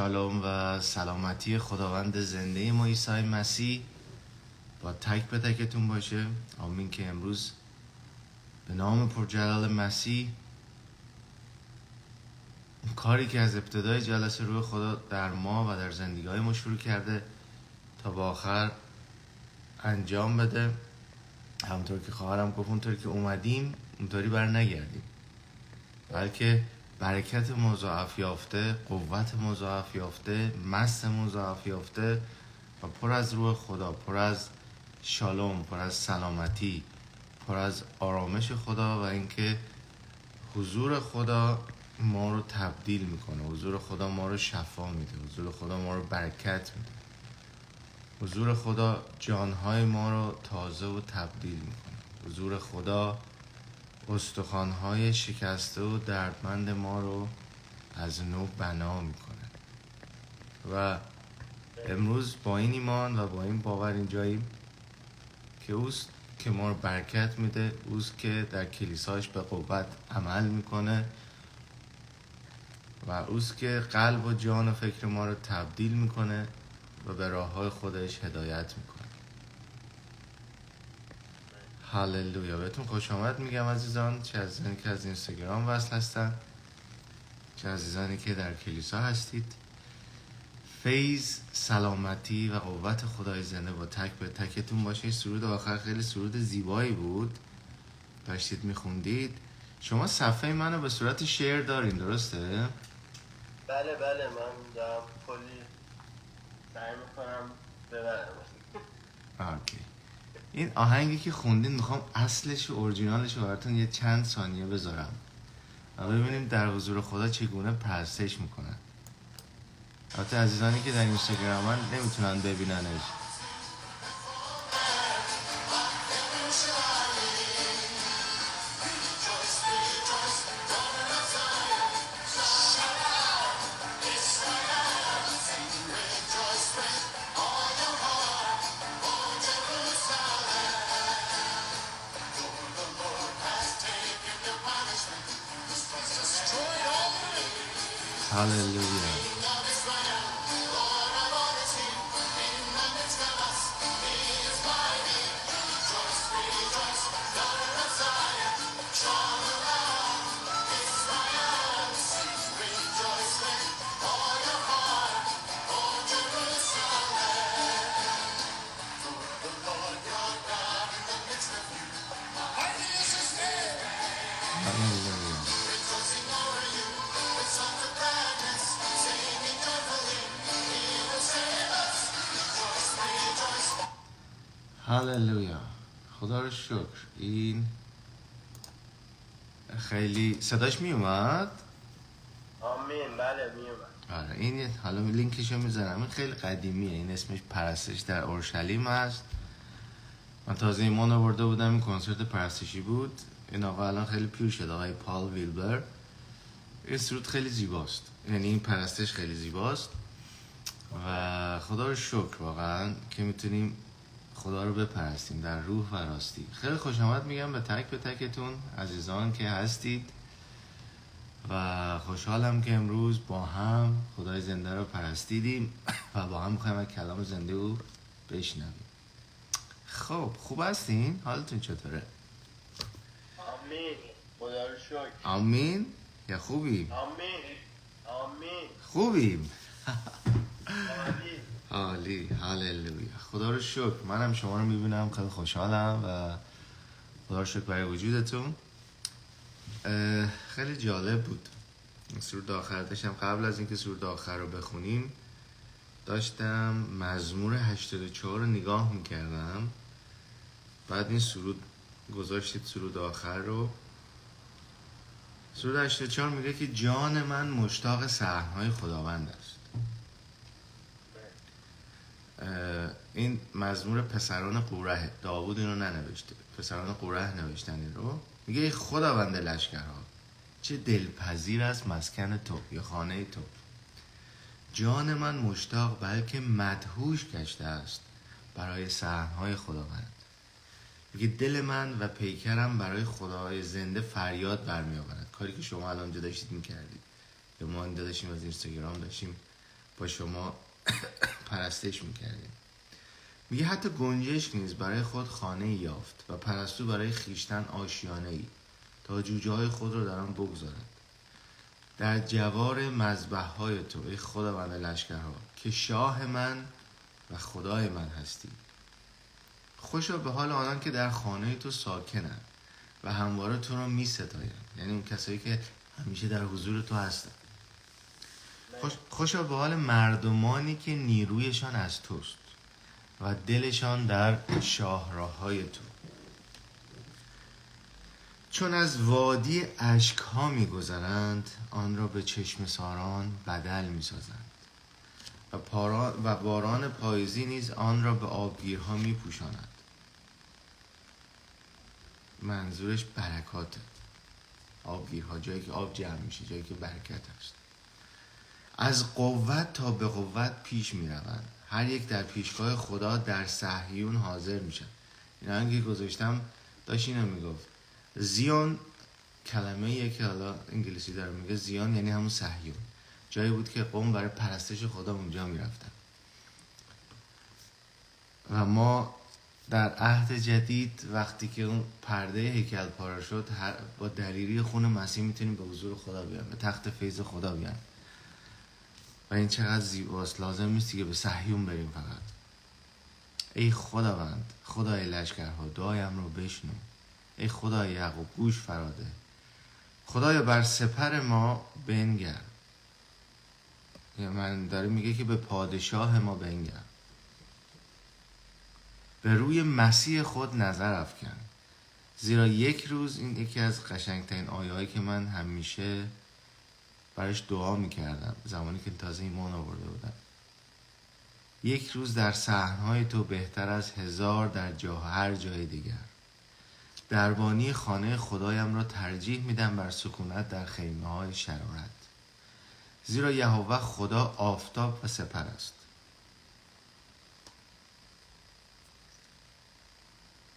شالوم و سلامتی خداوند زنده ما عیسی مسیح با تک به تکتون باشه. آمین. که امروز به نام پرجلال مسیح کاری که از ابتدای جلسه روح خدا در ما و در زندگی‌های ما شروع کرده تا با آخر انجام بده. همونطور که خواهرم گفت، اونطوری که اومدیم اونطوری بر نگردیم، بلکه برکت مضاعف یافته، قوت مضاعف یافته، مست مضاعف یافته و پر از روح خدا، پر از شالوم، پر از سلامتی، پر از آرامش خدا و اینکه حضور خدا ما رو تبدیل میکنه، حضور خدا ما رو شفا میده، حضور خدا ما رو برکت میده، حضور خدا جانهای ما رو تازه و تبدیل میکنه، حضور خدا استخوان‌های شکسته و دردمند ما رو از نو بنا میکنه. و امروز با این ایمان و با این باور اینجاییم که اوست که ما رو برکت میده، اوست که در کلیساش به قوت عمل میکنه و اوست که قلب و جان و فکر ما رو تبدیل میکنه و به راههای خودش هدایت میکنه. هاللویا. بهتون خوش آمد میگم عزیزان، چه عزیزانی که از اینستاگرام وصل هستن، چه عزیزانی که در کلیسا هستید. فیض، سلامتی و قوت خدای زنده با تک به تکتون باشه. سرود آخر خیلی سرود زیبایی بود، داشتید میخوندید. شما صفحه منو به صورت شعر دارین، درسته؟ بله من دارم کلی سعی میکنم ببرم. اوکی. این آهنگی که خوندین میخوام اصلش و اورجینالش رو براتون یه چند ثانیه بذارم و ببینیم در حضور خدا چگونه پرستش میکنن. البته عزیزانی که در اینستاگرام من نمیتونن ببیننش. هاللویا. هاللویا. خدا رو شکر. این خیلی صداش میومد؟ آمین. بله میومد. آره، این حالا لینکشو میذارم. این خیلی قدیمیه، این اسمش پرستش در اورشلیم هست. من تازه ایمان آورده بودم، این کنسرت پرستشی بود. این آقا الان خیلی پیر شده، آقای پال ویلبر. این سرود خیلی زیباست، یعنی این پرستش خیلی زیباست و خدا رو شکر واقعا که میتونیم خدا رو بپرستیم در روح و راستی. خیلی خوش آمد میگم به تکتون عزیزان که هستید و خوشحالم که امروز با هم خدای زنده رو پرستیدیم و با هم میخوایم کلام زنده رو بشنویم. خب خوب هستین؟ حالتون چطوره؟ آمین. خدا رو شکر. آمین یا خوبیم؟ آمین. خوبیم. عالی. عالی. هاللویا. خدا رو شکر. منم شما رو میبینم، خیلی خوشحالم و خدا رو شکر برای وجودتون. خیلی جالب بود سرود آخر. داشتم قبل از اینکه سرود آخر رو بخونیم داشتم مزمور 84 رو نگاه میکردم، بعد این سرود گذاشتید، سرود آخر رو. سرود 84 میگه که جان من مشتاق صحنهای خداوند است. این مزمور پسران قوره، داوود اینو ننوشته، پسران قوره نوشتن این رو. میگه ای خداوند لشکرها، چه دلپذیر است مسکن تو یا خانه تو. جان من مشتاق بلکه مدهوش گشته است برای صحنهای خداوند. میگه دل من و پیکرم برای خدای زنده فریاد برمی آورد. کاری که شما الان اونجا داشتید میکردید، یا ما اینجا داشتیم از اینستاگرام داشتیم با شما پرستش میکردیم. میگه حتی گنجشک نیز برای خود خانه یافت و پرستو برای خیشتن آشیانه ای تا جوجه های خود رو در آن بگذارد. در جوار مذبح های تو ای خداوند لشکرها که شاه من و خدای من هستی. خوشا به حال آنان که در خانه تو ساکنند و همواره تو رو می ستایند، یعنی اون کسایی که همیشه در حضور تو هستن. خوشا به حال مردمانی که نیرویشان از توست و دلشان در شاهراهای تو. چون از وادی اشک ها می گذرند آن را به چشم ساران بدل می سازند و باران پاییزی نیز آن را به آبگیرها می پوشاند. منظورش برکاته. آبگیرها جایی که آب جمع میشه، جایی که برکت هست. از قوت تا به قوت پیش می روند، هر یک در پیشگاه خدا در صهیون حاضر میشن. این هنگی گذاشتم داشت اینو میگفت. زیون کلمه یه که حالا انگلیسی داره میگه زیون یعنی همون صهیون، جایی بود که قوم برای پرستش خدا اونجا میرفتن. و ما در عهد جدید وقتی که اون پرده هیکل پاره شد با دلیری خون مسیح میتونیم به حضور خدا بیان، به تخت فیض خدا بیان. و این چقدر زیباست. لازم نیستی که به صهیون بریم فقط. ای خداوند خدای لشکرها دعایم رو بشنو. ای خدای یعقوب گوش فراده. خدایا بر سپر ما بنگر. من داره میگه که به پادشاه ما بنگر. به روی مسیح خود نظر افکن، زیرا یک روز، این یکی از قشنگترین آیه‌هایی که من همیشه براش دعا میکردم زمانی که تازه ایمان آورده بودم. یک روز در صحنهای تو بهتر از 1000 در هر جای دیگر. دربانی خانه خدایم را ترجیح میدم بر سکونت در خیمه های شرارت. زیرا یهوه خدا آفتاب و سپر است.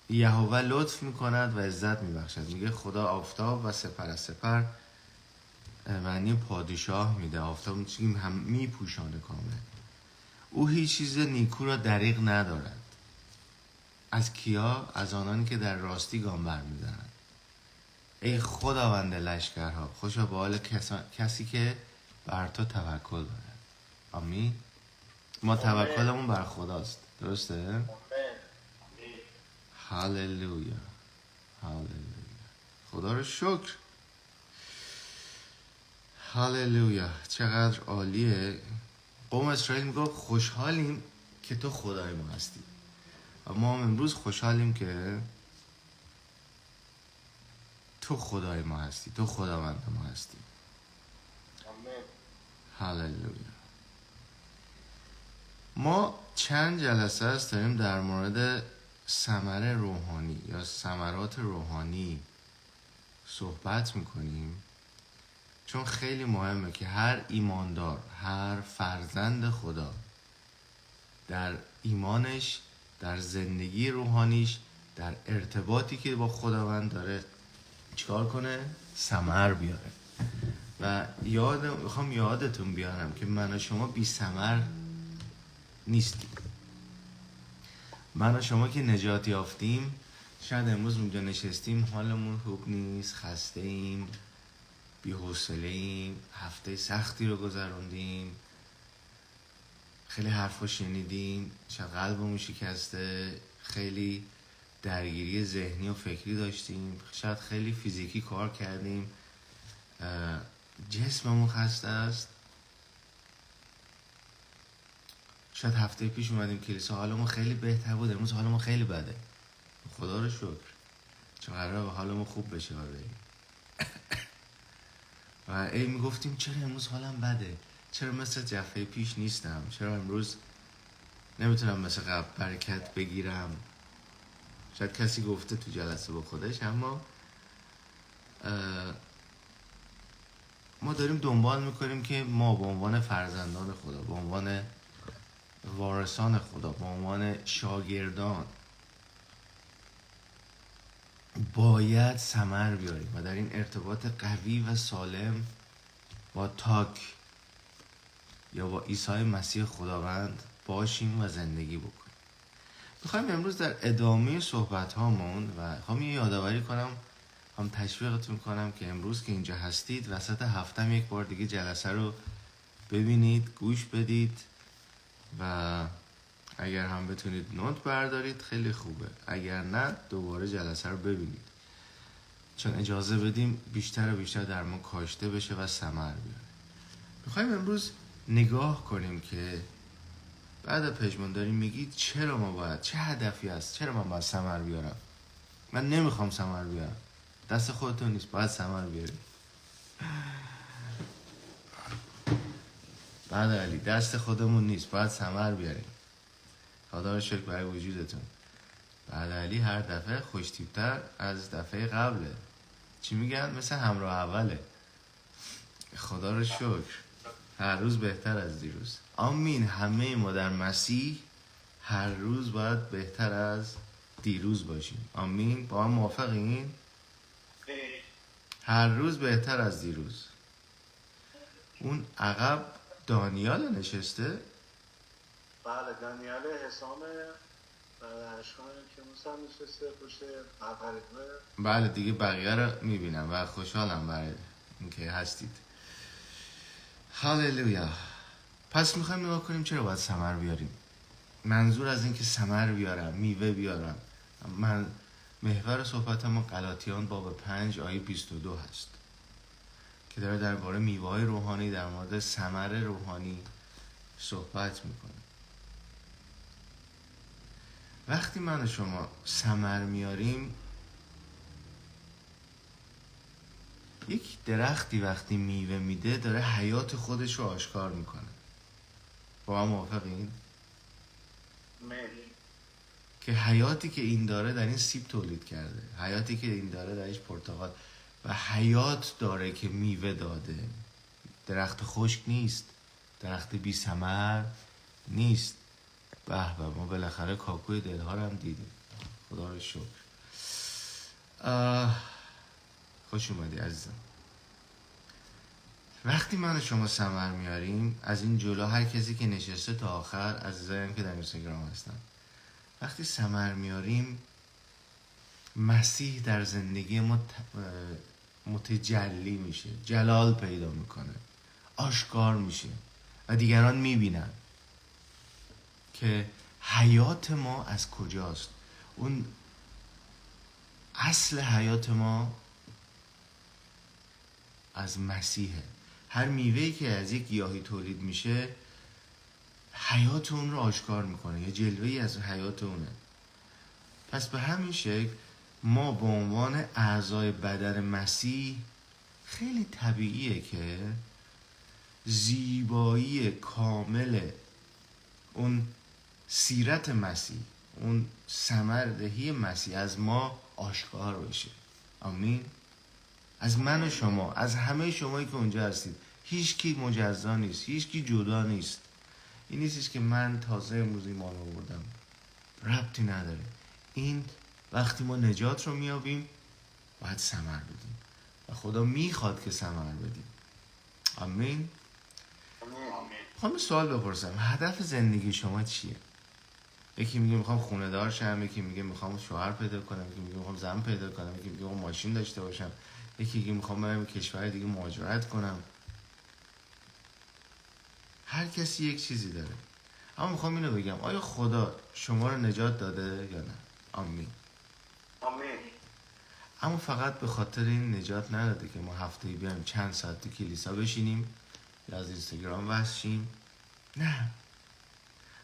یهوه لطف میکند و عزت میبخشد. میگه خدا آفتاب و سپر است. سپر معنی پادشاه میده. آفتاب هم میپوشانه کامل. او هیچ چیز نیکو را دریغ ندارد. از کیا؟ از آنانی که در راستی گام برمی‌دارند. ای خداوند لشکرها خوشا به حال کسی که بر تو توکل دارد. آمین. ما توکلمون بر خداست. درسته؟ هاللویا هاللویا. خدا رو شکر. هاللویا. چقدر عالیه. قوم اسرائیل میگه خوشحالیم که تو خدای ما هستی. و ما هم امروز خوشحالیم که تو خدای ما هستی. تو خداوند ما هستی. هاللویا. ما چند جلسه است داریم در مورد ثمر روحانی یا ثمرات روحانی صحبت میکنیم، چون خیلی مهمه که هر ایماندار، هر فرزند خدا در ایمانش، در زندگی روحانیش، در ارتباطی که با خداوند داره چیکار کنه؟ ثمر بیاره. و میخوام یادتون بیارم که من و شما بی ثمر نیستیم. من و شما که نجات یافتیم، شاید امروز اونجا نشستیم حالمون خوب نیست، خسته ایم، بی حوصله ایم، هفته سختی رو گذروندیم، خیلی حرفا شنیدیم، شاید قلبمون شکسته، خیلی درگیری ذهنی و فکری داشتیم، شاید خیلی فیزیکی کار کردیم، جسممون خسته است. شاید هفته پیش اومدیم کلیسا حالمون خیلی بهتر بود، امروز حالمون خیلی بده. خدا رو شکر، چون قراره حالمون خوب بشه. و ای میگفتیم چرا امروز حالم بده، چرا مثل جفه پیش نیستم، چرا امروز نمیتونم مثل قبل برکت بگیرم. شاید کسی گفته تو جلسه با خودش، اما ما داریم دنبال میکنیم که ما به عنوان فرزندان خدا، به عنوان وارثان خدا، به عنوان شاگردان باید ثمر بیاریم و در این ارتباط قوی و سالم با تاک یا با عیسی مسیح خداوند باشیم و زندگی بکنیم. میخوایم امروز در ادامه صحبت هامون و میخوام یه یادآوری کنم، هم تشویقتون کنم که امروز که اینجا هستید وسط هفتم یک بار دیگه جلسه رو ببینید، گوش بدید و اگر هم بتونید نوت بردارید خیلی خوبه، اگر نه دوباره جلسه رو ببینید، چون اجازه بدیم بیشتر و بیشتر در ما کاشته بشه و ثمر بیاره. میخوایم امروز نگاه کنیم که بعد از پژمرداری میگید چرا ما باید، چه هدفی هست، چرا من باید ثمر بیارم؟ من نمیخوام ثمر بیارم، دست خودتون نیست، باید ثمر بیاریم. بعد علی دست خودمون نیست، باید ثمر بیاریم. خدا رو شکر برای وجودتون. بعد علی هر دفعه خوشتیبتر از دفعه قبله. چی میگن؟ مثل همراه اوله. خدا رو شکر هر روز بهتر از دیروز. آمین. همه ما در مسیح هر روز باید بهتر از دیروز باشیم. آمین. با هم موافقین؟ هر روز بهتر از دیروز. اون عقب دانیال نشسته؟ بله دانیال حسام اشکان که موسا نشسته پشت قهقرقه. بله دیگه بقیه رو میبینم و خوشحالم برای اینکه هستید. هاللویا. پس میخوایم نگاه کنیم چرا باید ثمر بیاریم. منظور از این که ثمر بیارم، میوه بیارم، من محور صحبت ما غلاطیان باب 5 آیه 22 هست که داره درباره میوه‌های روحانی، در مورد ثمر روحانی صحبت میکنه. وقتی من و شما ثمر میاریم، یک درختی وقتی میوه میده داره حیات خودش رو آشکار میکنه. با هم موافقین؟ که حیاتی که این داره در این سیب تولید کرده، حیاتی که این داره درش پرتقال، و حیات داره که میوه داده. درخت خشک نیست، درخت بی ثمر نیست. به به، ما بالاخره کاکوی دلها رو هم دیدیم. خدا رو شکر. خوش اومدی عزیزم. وقتی من و شما ثمر میاریم، از این جلو هر کسی که نشسته تا آخر، عزیزایم که در اینستاگرام هستن، وقتی ثمر میاریم مسیح در زندگی ما متجلی میشه، جلال پیدا میکنه، آشکار میشه و دیگران میبینن که حیات ما از کجاست. اون اصل حیات ما از مسیحه. هر میوه‌ای که از یک گیاهی تولید میشه حیات اون رو آشکار میکنه، یه جلوه‌ای از حیات اونه. پس به همین شکل ما به عنوان اعضای بدن مسیح خیلی طبیعیه که زیبایی کامل اون سیرت مسیح، اون ثمردهی مسیح از ما آشکار بشه. آمین. از من و شما، از همه شمایی که اونجا هستید، هیچ کی مجزا نیست، هیچ کی جدا نیست. این نیستش که من تازه امروز ایمان آوردم، ربطی نداره. این وقتی ما نجات رو میابیم باید ثمر بدیم و خدا میخواد که ثمر بدیم. آمین. میخوام سوال بپرسم، هدف زندگی شما چیه؟ یکی میگه میخوام خونه دار شم، یکی میگه میخوام شوهر پیدا کنم، یکی میگه میخوام زن پیدا کنم، یکی میگه میخوام ماشین داشته باشم، یکی میگه میخوام برم کشور دیگه مهاجرت کنم. هر کسی یک چیزی داره. اما میخوام اینو بگم، آیا خدا شما رو نجات داده یا نه؟ آمین. آمین. اما فقط به خاطر این نجات نداده که ما هفته‌ای بیایم چند ساعت تو کلیسا بشینیم یا از اینستاگرام واسشیم. نه.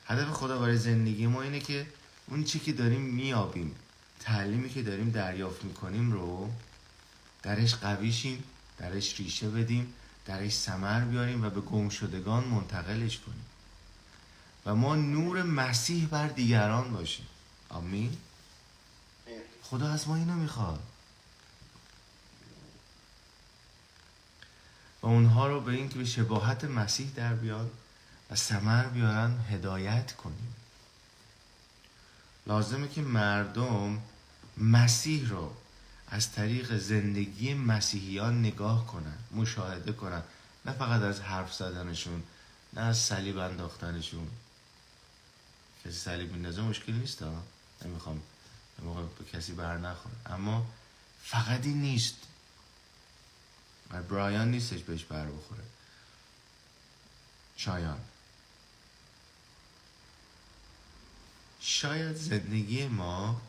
هدف خدا برای زندگی ما اینه که اون چی که داریم میابیم، تعلیمی که داریم دریافت میکنیم رو درش قوی شیم، درش ریشه بدیم، درش ثمر بیاریم و به گمشدگان منتقلش کنیم و ما نور مسیح بر دیگران باشیم. آمین. خدا از ما اینو میخواد و اونها رو به این که به شباهت مسیح در بیان و ثمر بیارن هدایت کنیم. لازمه که مردم مسیح رو از طریق زندگی مسیحیان نگاه کنن، مشاهده کنن، نه فقط از حرف زدنشون نه از صلیب انداختنشون. کسی صلیب میندازه مشکل نیست ها، نمیخوام یه موقع به کسی بر نخوره، اما فقط این نیست. برایان نیستش بهش بر بخوره، شاید زندگی ما،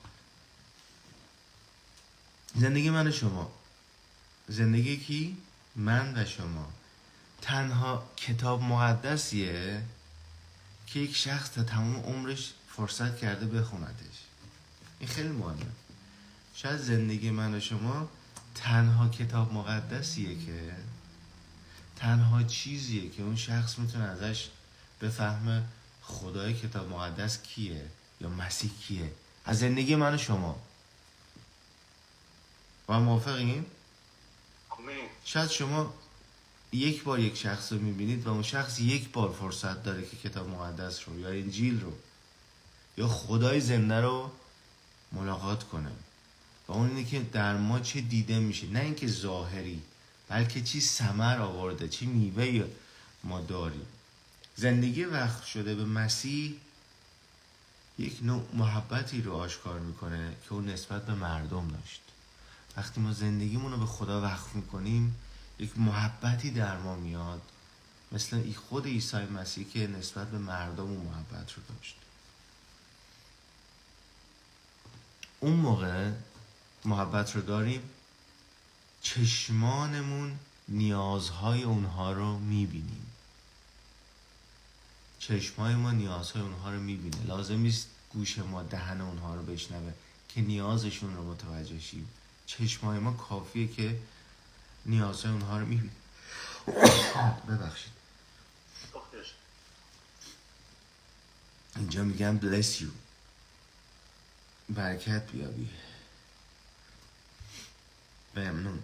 زندگی من و شما، زندگی کی؟ من و شما تنها کتاب مقدسیه که یک شخص تا تمام عمرش فرصت کرده بخوندش. این خیلی مهمه. شاید زندگی من و شما تنها کتاب مقدسیه که تنها چیزیه که اون شخص میتونه ازش بفهمه خدای کتاب مقدس کیه یا مسیح کیه، از زندگی من و شما. با هم موافقین؟ آمین. شاید شما یک بار یک شخص رو میبینید و اون شخص یک بار فرصت داره که کتاب مقدس رو یا انجیل رو یا خدای زنده رو ملاقات کنه و اون اینه که در ما چه دیده میشه، نه اینکه ظاهری، بلکه چی ثمر آورده، چی میوه ما داریم. زندگی وقف شده به مسیح یک نوع محبتی رو آشکار میکنه که اون نسبت به مردم داشت. وقتی ما زندگیمون رو به خدا وقف میکنیم یک محبتی در ما میاد، مثل خود عیسی مسیح که نسبت به مردم اون محبت رو داشت. اون موقع محبت رو داریم، چشمانمون نیازهای اونها رو میبینیم. چشمای ما نیازهای اونها رو میبینه. لازم نیست گوش ما دهن اونها رو بشنوه که نیازشون رو متوجه شیم. چشمای ما کافیه که نیازهای اونها رو میبینه. ببخشید. اینجا میگم bless you، برکت بیابی. ممنون.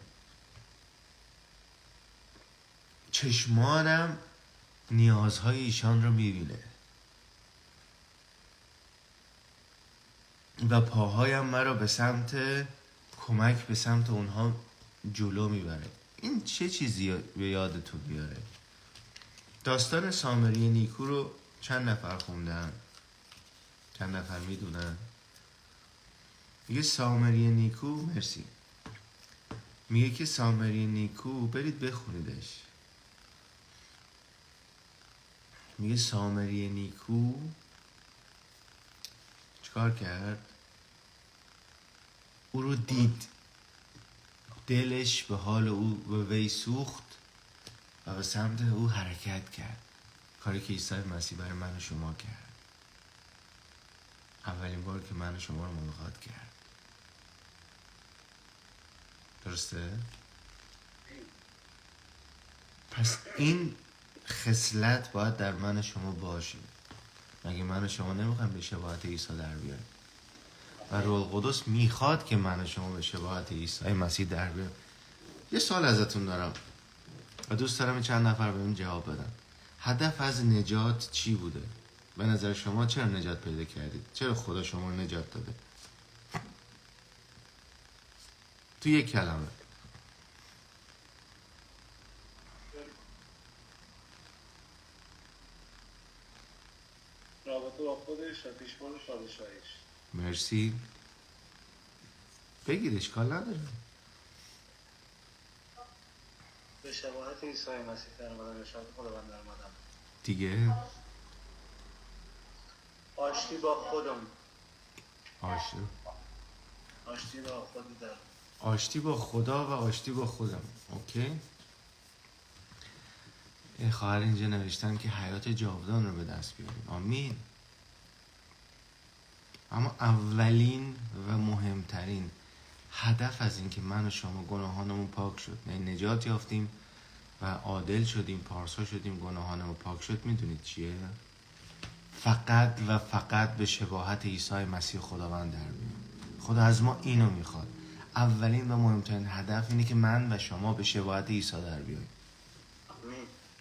چشمانم نیازهای ایشان رو میبینه و پاهایم مرا به سمت کمک به سمت اونها جلو میبره. این چه چیزی به یادتون بیاره؟ داستان سامری نیکو رو چند نفر خوندن؟ چند نفر میدونن؟ میگه سامری نیکو، مرسی، میگه که سامری نیکو، برید بخونیدش. میگه سامری نیکو چیکار کرد؟ او رو دید، دلش به حال او به وی سوخت و به سمت او حرکت کرد. کاری که عیسی مسیح برای من و شما کرد. اولین بار که من و شما رو ملاقات کرد. درسته؟ پس این خصلت باید در من و شما باشه. مگه من و شما نمیخوایم به شباهت عیسی در بیاریم؟ و روح القدس میخواد که من و شما به شباهت عیسی مسیح در بیاریم. یه سوال ازتون دارم و دوست دارم این چند نفر بهم جواب بدن. هدف از نجات چی بوده؟ به نظر شما چرا نجات پیدا کردید؟ چرا خدا شما رو نجات داده؟ تو یک کلمه. رابطه با خودش و پیشبرد پادشاهیش. مرسی. بگید، اشکال نداره. به شباهت عیسی مسیح در اومدن، نشان خداوند در اومدن. دیگه آشتی با خودم. آشتی با خود در. آشتی با خدا و آشتی با خودم. اوکی. این خواهر اینجا نوشتن که حیات جاودان رو به دست بیاریم. آمین. اما اولین و مهمترین هدف از این که من و شما گناهانمون پاک شد، یعنی نجات یافتیم و عادل شدیم، پارسا شدیم، گناهانمون پاک شد، میدونید چیه؟ فقط و فقط به شباهت عیسی مسیح خداوند در بیاریم. خدا از ما اینو میخواد. اولین و مهمترین هدف اینه که من و شما به شباهت عیسی در بیاییم.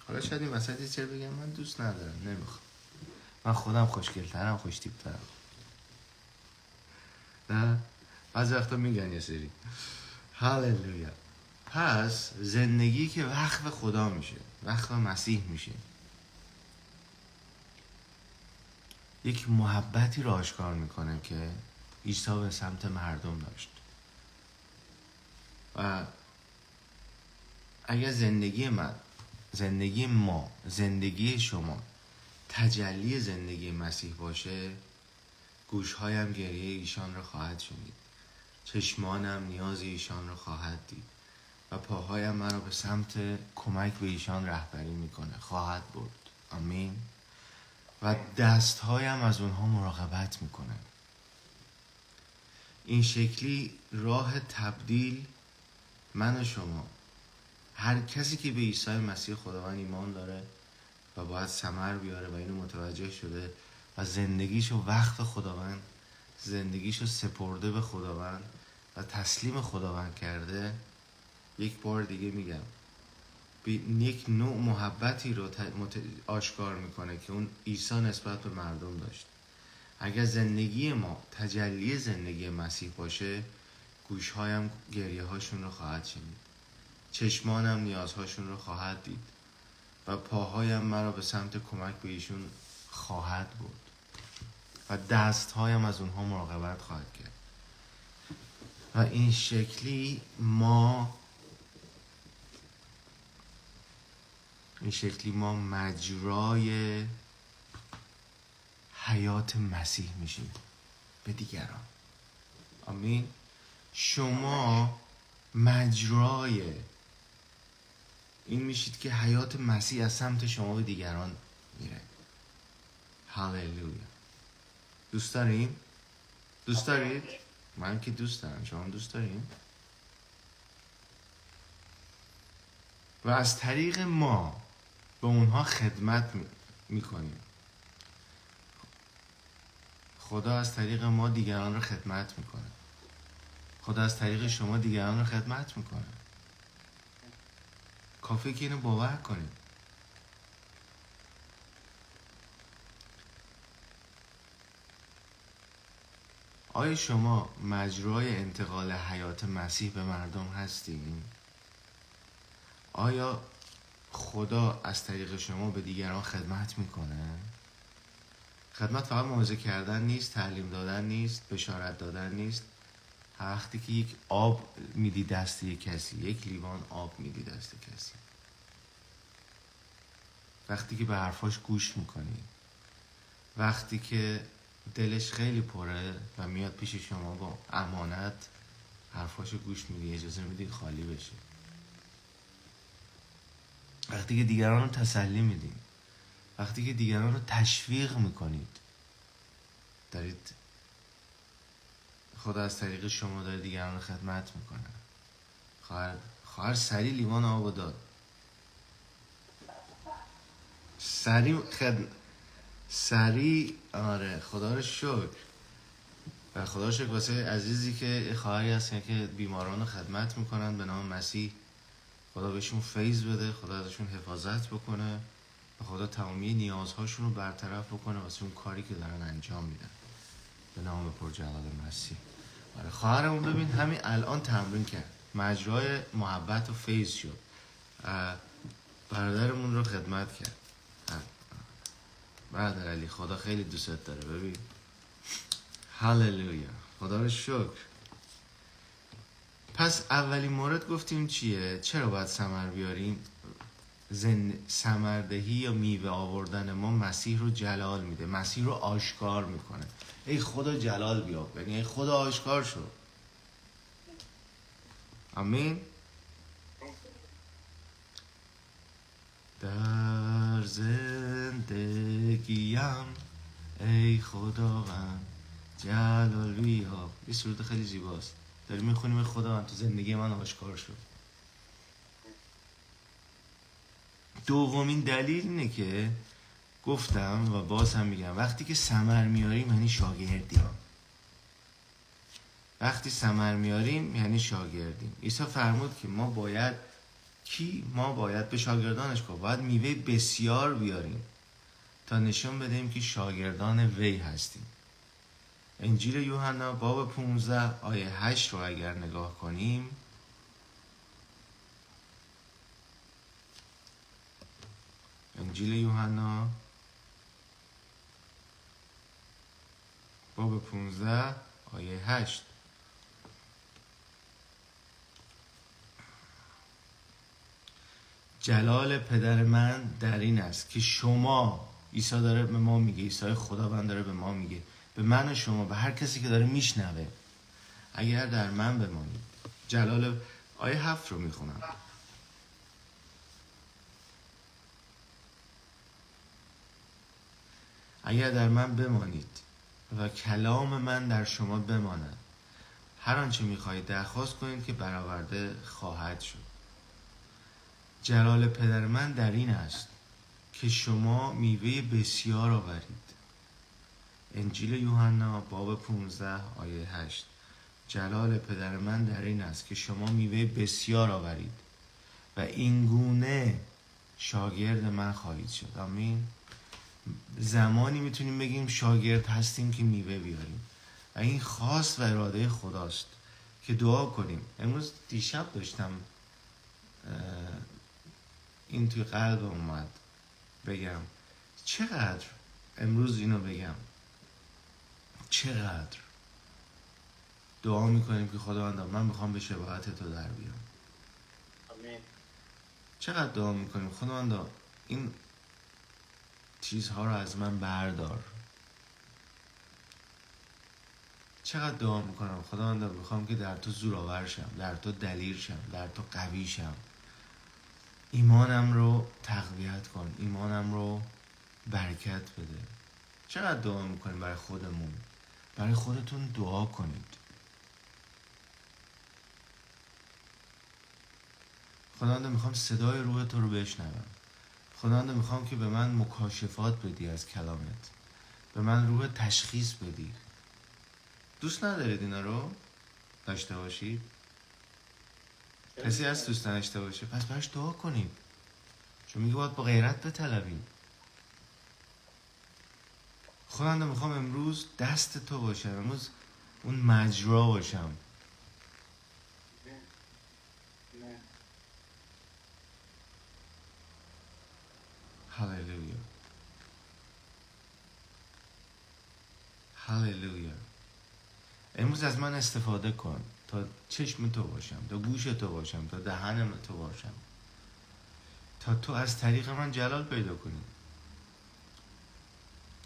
حالا شاید این وسط چرا بگم من دوست ندارم، نمیخوام، من خودم خوشگل‌ترم، خوش‌تیپ‌ترم. نه بعضی وقتا میگن یه سری. هاللویا. پس زندگی که وقف خدا میشه، وقف مسیح میشه، یک محبتی رو آشکار میکنه که عیسی به سمت مردم داشت. و اگر زندگی من، زندگی ما، زندگی شما تجلی زندگی مسیح باشه، گوشهایم گریه ایشان را خواهد شنید، چشمانم نیاز ایشان را خواهد دید و پاهایم مرا به سمت کمک به ایشان رهبری میکنه، خواهد برد. آمین. و دستهایم از اونها مراقبت میکنه. این شکلی راه تبدیل من و شما، هر کسی که به عیسی مسیح خداوند ایمان داره و باید ثمر بیاره و اینو متوجه شده و زندگیشو وقف خداوند، زندگیشو سپرده به خداوند و تسلیم خداوند کرده، یک بار دیگه میگم یک نوع محبتی رو آشکار میکنه که اون عیسی نسبت به مردم داشت. اگر زندگی ما تجلی زندگی مسیح باشه، گوشهایم گریه هاشون رو خواهد شنید، چشمانم نیازهاشون رو خواهد دید و پاهایم مرا به سمت کمک به ایشون خواهد برد و دستهایم از اونها مراقبت خواهد کرد. و این شکلی ما مجرای حیات مسیح میشیم به دیگران. آمین. شما مجرای این میشید که حیات مسیح از سمت شما به دیگران میره. هاللویا. دوست داریم؟ دوست دارید؟ من که دوست دارم. شما دوست داریم؟ و از طریق ما به اونها خدمت میکنیم. خدا از طریق ما دیگران رو خدمت میکنه. خدا از طریق شما دیگران رو خدمت میکنه. کافیه که اینو باور کنید. آیا شما مجرای انتقال حیات مسیح به مردم هستین؟ آیا خدا از طریق شما به دیگران خدمت میکنه؟ خدمت فقط موعظه کردن نیست، تعلیم دادن نیست، بشارت دادن نیست. وقتی که یک آب میدی دست یک کسی، یک لیوان آب میدی دست کسی، وقتی که به حرفاش گوش میکنی، وقتی که دلش خیلی پره و میاد پیش شما با امانت حرفاشو گوش میدی، اجازه میدی خالی بشه، وقتی که دیگران رو تسلی میدین، وقتی که دیگران رو تشویق میکنید، دارید خدا از طریق شما داره دیگران رو خدمت میکنه. خواهر سری لیوان آب داد، سری آره. خدا رو شکر. و خدا رو شکر واسه عزیزی که خواهری هستن که بیماران رو خدمت میکنن به نام مسیح. خدا بهشون فیض بده، خدا ازشون حفاظت بکنه و خدا تمامی نیازهاشون رو برطرف بکنه واسه اون کاری که دارن انجام میدن به نام پرجلال مسیح. آره. خواهرمون ببین همین الان تمرین کرد، مجرای محبت و فیض شد، برادرمون رو خدمت کرد. برادر علی خدا خیلی دوست داره. ببین هاللویا. خدا رو شکر. پس اولین مورد گفتیم چیه؟ چرا باید ثمر بیاریم؟ ثمردهی یا میوه آوردن ما مسیح رو جلال میده، مسیح رو آشکار میکنه. ای خدا جلال بیاب، یعنی ای خدا آشکار شو. آمین. در زندگیم ای خداوند جلال بیاب. یه سرود خیلی زیباست، داریم میخونیم خداوند تو زندگی من آشکار شد. دومین دلیل اینه که گفتم و باز هم میگم، وقتی که ثمر میاریم یعنی شاگردیم. وقتی ثمر میاریم یعنی شاگردیم. عیسی فرمود که ما باید به شاگردانش گفت باید میوه بسیار بیاریم تا نشون بدهیم که شاگردان وی هستیم. انجیل یوحنا باب 15 آیه 8 رو اگر نگاه کنیم، انجیل یوحنا باب 15 آیه 8. جلال پدر من در این است که شما، عیسی داره به ما میگه، عیسی خداوند داره به ما میگه، به من و شما، به هر کسی که داره میشنوه، اگر در من بمانید. جلال آیه 7 رو میخونم. اگر در من بمانید و کلام من در شما بماند، هر آنچه میخواهید درخواست کنید که برآورده خواهد شد. جلال پدر من در این است که شما میوه بسیار آورید. انجیل یوحنا باب 15 آیه 8. جلال پدر من در این است که شما میوه بسیار آورید و این گونه شاگرد من خواهید شد. آمین. زمانی میتونیم بگیم شاگرد هستیم که میوه بیاریم و این خواست و اراده خداست که دعا کنیم. امروز دیشب داشتم این توی قلب اومد بگم چقدر، امروز اینو بگم، چقدر دعا میکنیم که خداوندا من میخوام به شباهت تو در بیام. آمین. چقدر دعا میکنیم خداوندا این چیزها رو از من بردار. چقدر دعا میکنم خداوندا میخوام که در تو زورآور شم، در تو دلیر شم، در تو قوی شم. ایمانم رو تقویت کن، ایمانم رو برکت بده. چقدر دعا میکنیم برای خودمون، برای خودتون دعا کنید. خداوندا میخوام صدای روح تو رو بشنوم. خداوندا میخوام که به من مکاشفات بدی از کلامت، به من روح تشخیص بدی. دوست ندارید اینا رو داشته باشید؟ کسی هست دوست نداشته باشه؟ پس براش دعا کنید، چون میگه باید با غیرت بطلبیم. خداوندا میخوام امروز دست تو باشم، امروز اون مجرا باشم. هللویا، هللویا. امروز از من استفاده کن تا چشم تو باشم، تا گوش تو باشم، تا دهن تو باشم، تا تو از طریق من جلال پیدا کنی.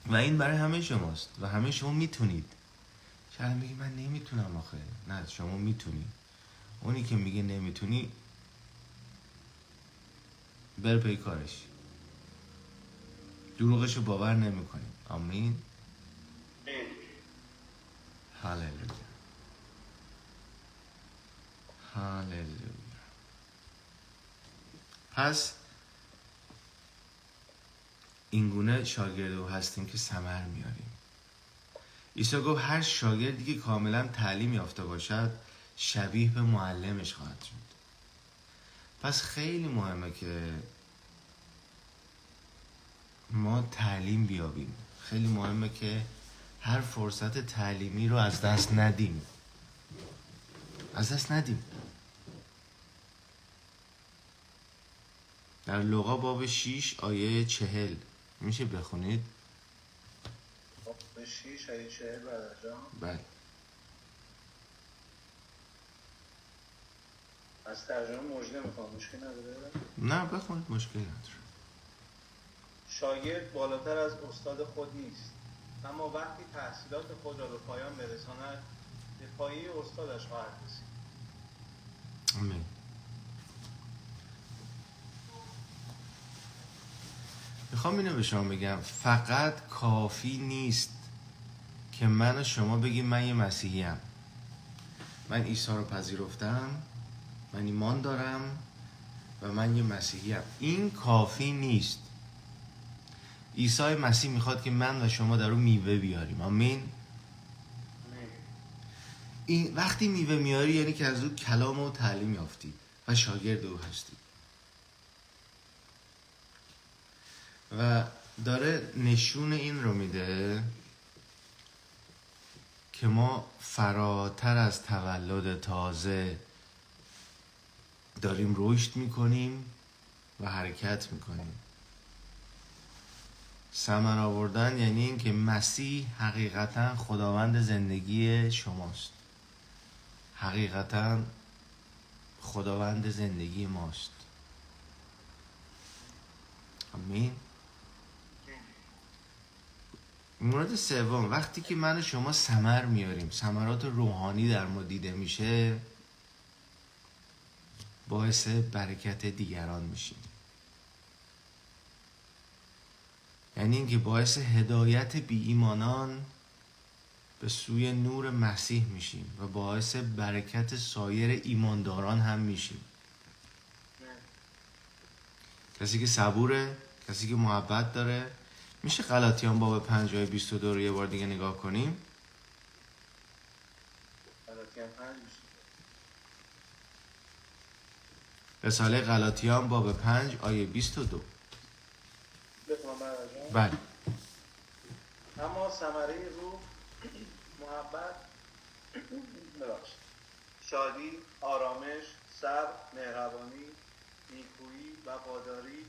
و این برای همه شماست و همه شما میتونید. شاید میگی من نمیتونم آخه. نه، شما میتونی. اونی که میگه نمیتونی بر پی کارش، دروغشو باور نمیکنی. آمین. هاللویا، هاللویا. پس اینگونه شاگرد او هستیم که ثمر میاریم. عیسی گفت هر شاگردی که کاملا تعلیم یافته باشد شبیه به معلمش خواهد شد. پس خیلی مهمه که ما تعلیم بیابیم. خیلی مهمه که هر فرصت تعلیمی رو از دست ندیم. از دست ندیم. در لوقا باب 6 آیه 40 میشه بخونید؟ باب 6 آیه 40 برادر جان. بله. از ترجمه مژده میخوام، مشکل نداره؟ نه بخونید، مشکل نداره. شاگرد بالاتر از استاد خود نیست، اما وقتی تحصیلات خود را به پایان برساند به پایه استادش خواهد رسید. آمین. میخوام اینو به شما بگم، فقط کافی نیست که من و شما بگیم من یه مسیحیم، من عیسی رو پذیرفتم، من ایمان دارم و من یه مسیحیم. این کافی نیست. عیسی مسیح میخواد که من و شما در اون میوه بیاریم. آمین. این وقتی میوه میاری یعنی که از اون کلام و تعلیم یافتی و شاگرد او هستی. و داره نشون این رو میده که ما فراتر از تولد تازه داریم رشد میکنیم و حرکت میکنیم. ثمر آوردن یعنی این که مسیح حقیقتا خداوند زندگی شماست، حقیقتا خداوند زندگی ماست. آمین. مورد سوم، وقتی که من و شما ثمر میاریم، ثمرات روحانی در ما دیده میشه، باعث برکت دیگران میشیم. یعنی اینکه باعث هدایت بی ایمانان به سوی نور مسیح میشیم و باعث برکت سایر ایمانداران هم میشیم. کسی که صبوره، کسی که محبت داره. میشه غلاطیان باب 5 آیه 22 رو یه بار دیگه نگاه کنیم؟ غلاطیان 5 رساله غلاطیان باب 5 آیه 22. بخونم برادران. بله. اما ثمره روح محبت، ببخشید، شادی، آرامش، صبر، مهربانی، نیکویی، وفاداری،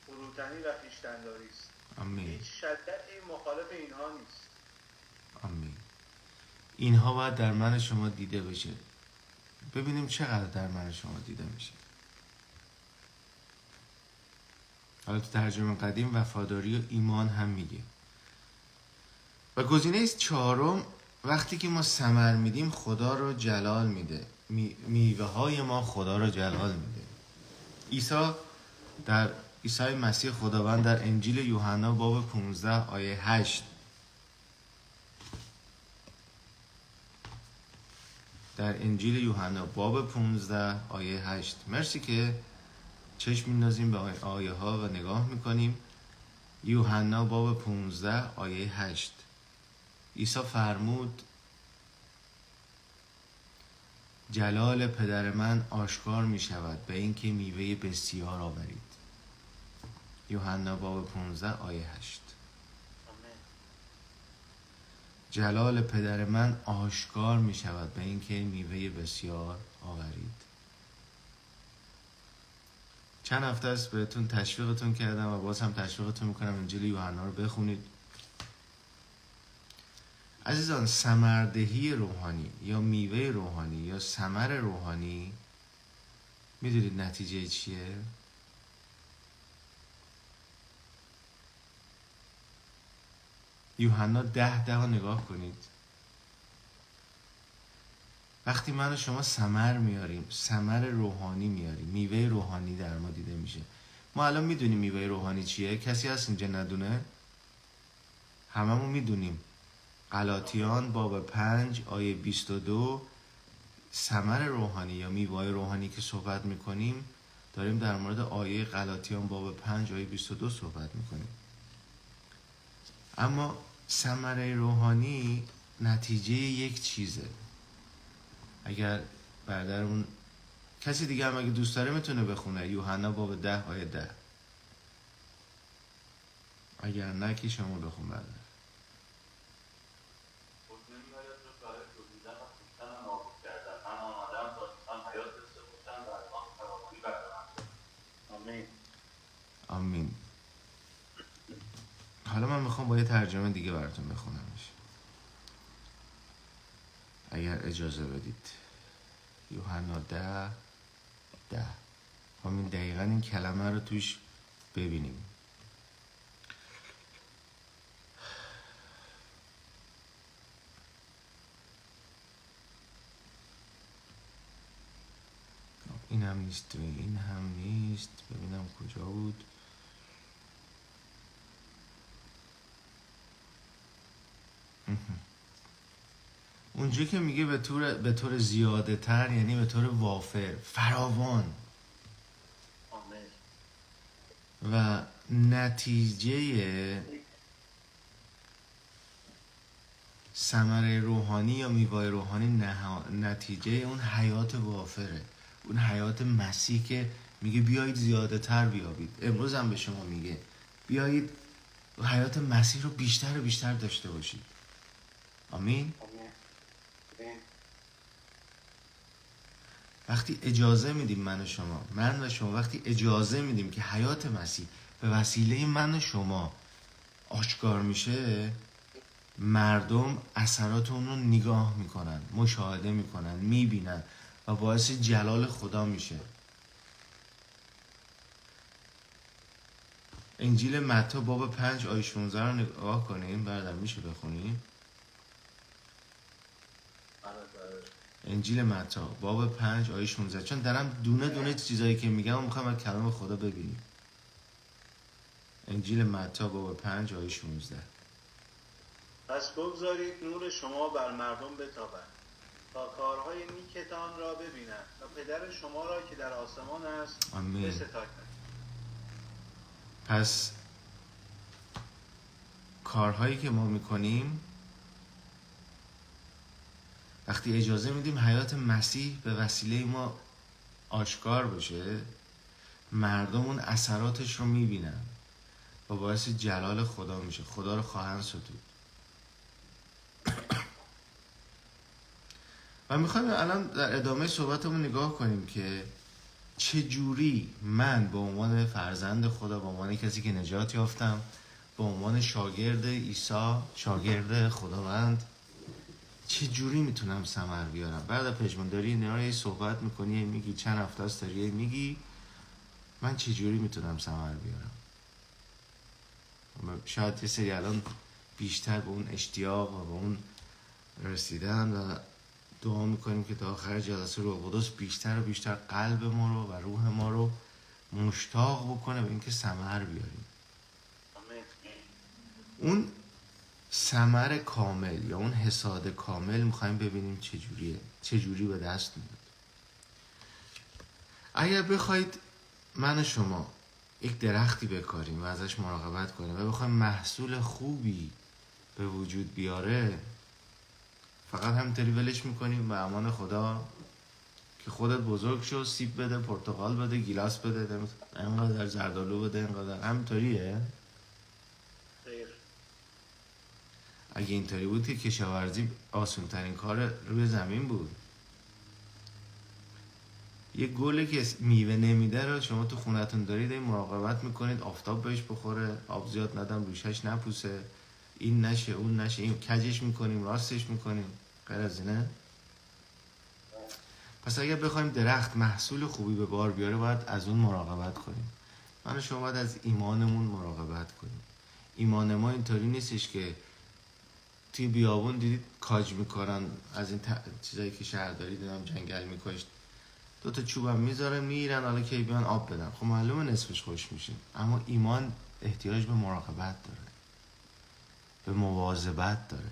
فروتنی و خویشتن‌داری است. آمین. هیچ شدتی مخالف اینها نیست. آمین. اینها باید در من شما دیده بشه. ببینیم چقدر در من شما دیده میشه. حالا تو ترجمه قدیم وفاداری و ایمان هم میگه. و گزینه 4، وقتی که ما ثمر میدیم خدا رو جلال میده. میوه های ما خدا رو جلال میده. عیسی مسیح خداوند در انجیل یوحنا باب 15 آیه 8 در انجیل یوحنا باب 15 آیه 8. مرسی که چشم میندازیم به آیه ها و نگاه میکنیم. یوحنا باب 15 آیه 8 عیسی فرمود جلال پدر من آشکار می شود به اینکه میوه بسیار آورید. یوحنا باب 15 آیه 8. جلال پدر من آشکار می شود به اینکه میوه بسیار آورید. چند هفته است بهتون تشویقتون کردم و باز هم تشویقتون میکنم انجیل یوحنا رو بخونید. عزیزان، ثمردهی روحانی یا میوه روحانی یا ثمر روحانی، میدونید نتیجه چیه؟ یوحنا 10 رو نگاه کنید. وقتی من و شما ثمر میاریم، ثمر روحانی میاریم، میوه روحانی در ما دیده میشه. ما الان میدونیم میوه روحانی چیه؟ کسی هست اینجا ندونه؟ هممون میدونیم. غلاطیان باب 5 آیه 22 ثمر روحانی یا میوه روحانی که صحبت میکنیم، داریم در مورد آیه غلاطیان باب 5 آیه 22 صحبت میکنیم. اما ثمر روحانی نتیجه یک چیزه. اگر برادرمون کسی دیگه هم اگه دوست داره میتونه بخونه یوحنا باب 10 آیه 10. اگر نه که شما بخون برادر. آمین. حالا من میخوام با یه ترجمه دیگه براتون بخونمش اگر اجازه بدید. یوحنا 10 همین دقیقا این کلمه رو توش ببینیم. این هم نیست و این هم نیست. ببینم کجا بود. اونجا که میگه به طور زیاده تر، یعنی به طور وافر، فراوان. و نتیجه ثمره روحانی یا میوه روحانی نتیجه اون حیات وافره، اون حیات مسیح که میگه بیایید زیاده تر بیابید. امروز هم به شما میگه بیایید حیات مسیح رو بیشتر و بیشتر داشته باشید. آمین. وقتی اجازه میدیم من و شما وقتی اجازه میدیم که حیات مسیح به وسیله من و شما آشکار میشه، مردم اثرات اون رو نگاه میکنن، مشاهده میکنن، میبینن و باعث جلال خدا میشه. انجیل متی باب 5 آیه 16 رو نگاه کنیم. برادر میشه بخونیم؟ انجیل متی باب 5 آیه 16، چون دارم دونه دونه چیزایی که میگم میخوام از کلام خدا ببینیم. انجیل متی باب 5 آیه 16. پس بگذارید نور شما بر مردم بتابد تا کارهای نیکتان را ببینند و پدر شما را که در آسمان است آمین. بستایند. پس کارهایی که ما میکنیم، وقتی اجازه میدیم حیات مسیح به وسیله ما آشکار بشه، مردم اون اثراتش رو میبینن و باعث جلال خدا میشه، خدا رو خواهند ستود. و میخوایم الان در ادامه صحبتمون نگاه کنیم که چه جوری من به عنوان فرزند خدا، به عنوان کسی که نجات یافتم، به عنوان شاگرد عیسی، شاگرد خداوند، چه جوری میتونم ثمر بیارم. بعد پژمان داری اینا صحبت میکنی، میگی چند هفته است داری میگی من چه جوری میتونم ثمر بیارم. شاید یه سری الان بیشتر به اون اشتیاق و به اون رسیدن و دعا میکنیم که تا آخر جلسه روح القدس بیشتر و بیشتر قلب ما رو و روح ما رو مشتاق بکنه به اینکه ثمر بیاریم. اون ثمر کامل یا اون حصاد کامل میخوایم ببینیم چجوری به دست میاد. اگر بخواید من و شما یک درختی بکاریم و ازش مراقبت کنیم و بخوایم محصول خوبی به وجود بیاره، فقط همینطوری ولش میکنیم به امان خدا که خودت بزرگ شو، سیب بده، پرتقال بده، گیلاس بده، اینقدر زردالو بده، اینقدر، همینطوریه؟ اگه اینطوری بود که کشاورزی آسان ترین کار روی زمین بود. یه گلی که میوه نمیده رو شما تو خونتون دارید، این مراقبت میکنید آفتاب بهش بخوره، آب زیاد ندم، روشش نپوسه، این نشه اون نشه، این کجش میکنیم راستش میکنیم، غیر از اینه. پس اگر بخوایم درخت محصول خوبی به بار بیاره باید از اون مراقبت کنیم. من و شما باید از ایمانمون مراقبت کنیم. ایمان ما اینطوری نیستش که توی بیابون دیدید کاج میکنن، از این چیزایی که شهرداری دیدم جنگل میکشت، 2 چوبم میذارن میرن، حالا که بیان آب بدن، خب معلومه نصفش خوش میشه. اما ایمان احتیاج به مراقبت داره، به مواظبت داره.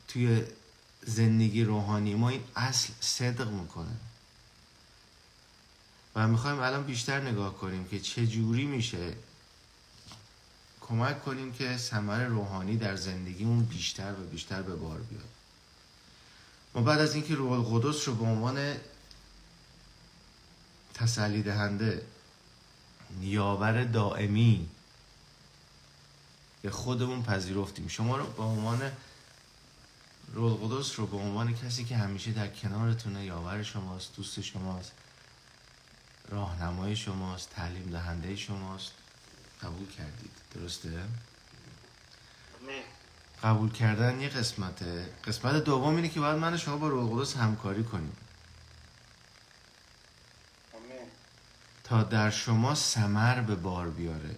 توی زندگی روحانی ما این اصل صدق میکنه و میخوایم الان بیشتر نگاه کنیم که چه جوری میشه کمک کنیم که ثمر روحانی در زندگیمون بیشتر و بیشتر به بار بیاد. ما بعد از اینکه روح القدس رو به عنوان تسلی دهنده، یاور دائمی به خودمون پذیرفتیم، شما رو به عنوان روح القدس رو به عنوان کسی که همیشه در کنارتونه، یاور شماست، دوست شماست، راهنمای شماست، تعلیم دهنده شماست، قبول کردید. درسته؟ نه. قبول کردن یه قسمته. قسمت دوم اینه که باید من و شما با روح القدس همکاری کنیم تا در شما ثمر به بار بیاره.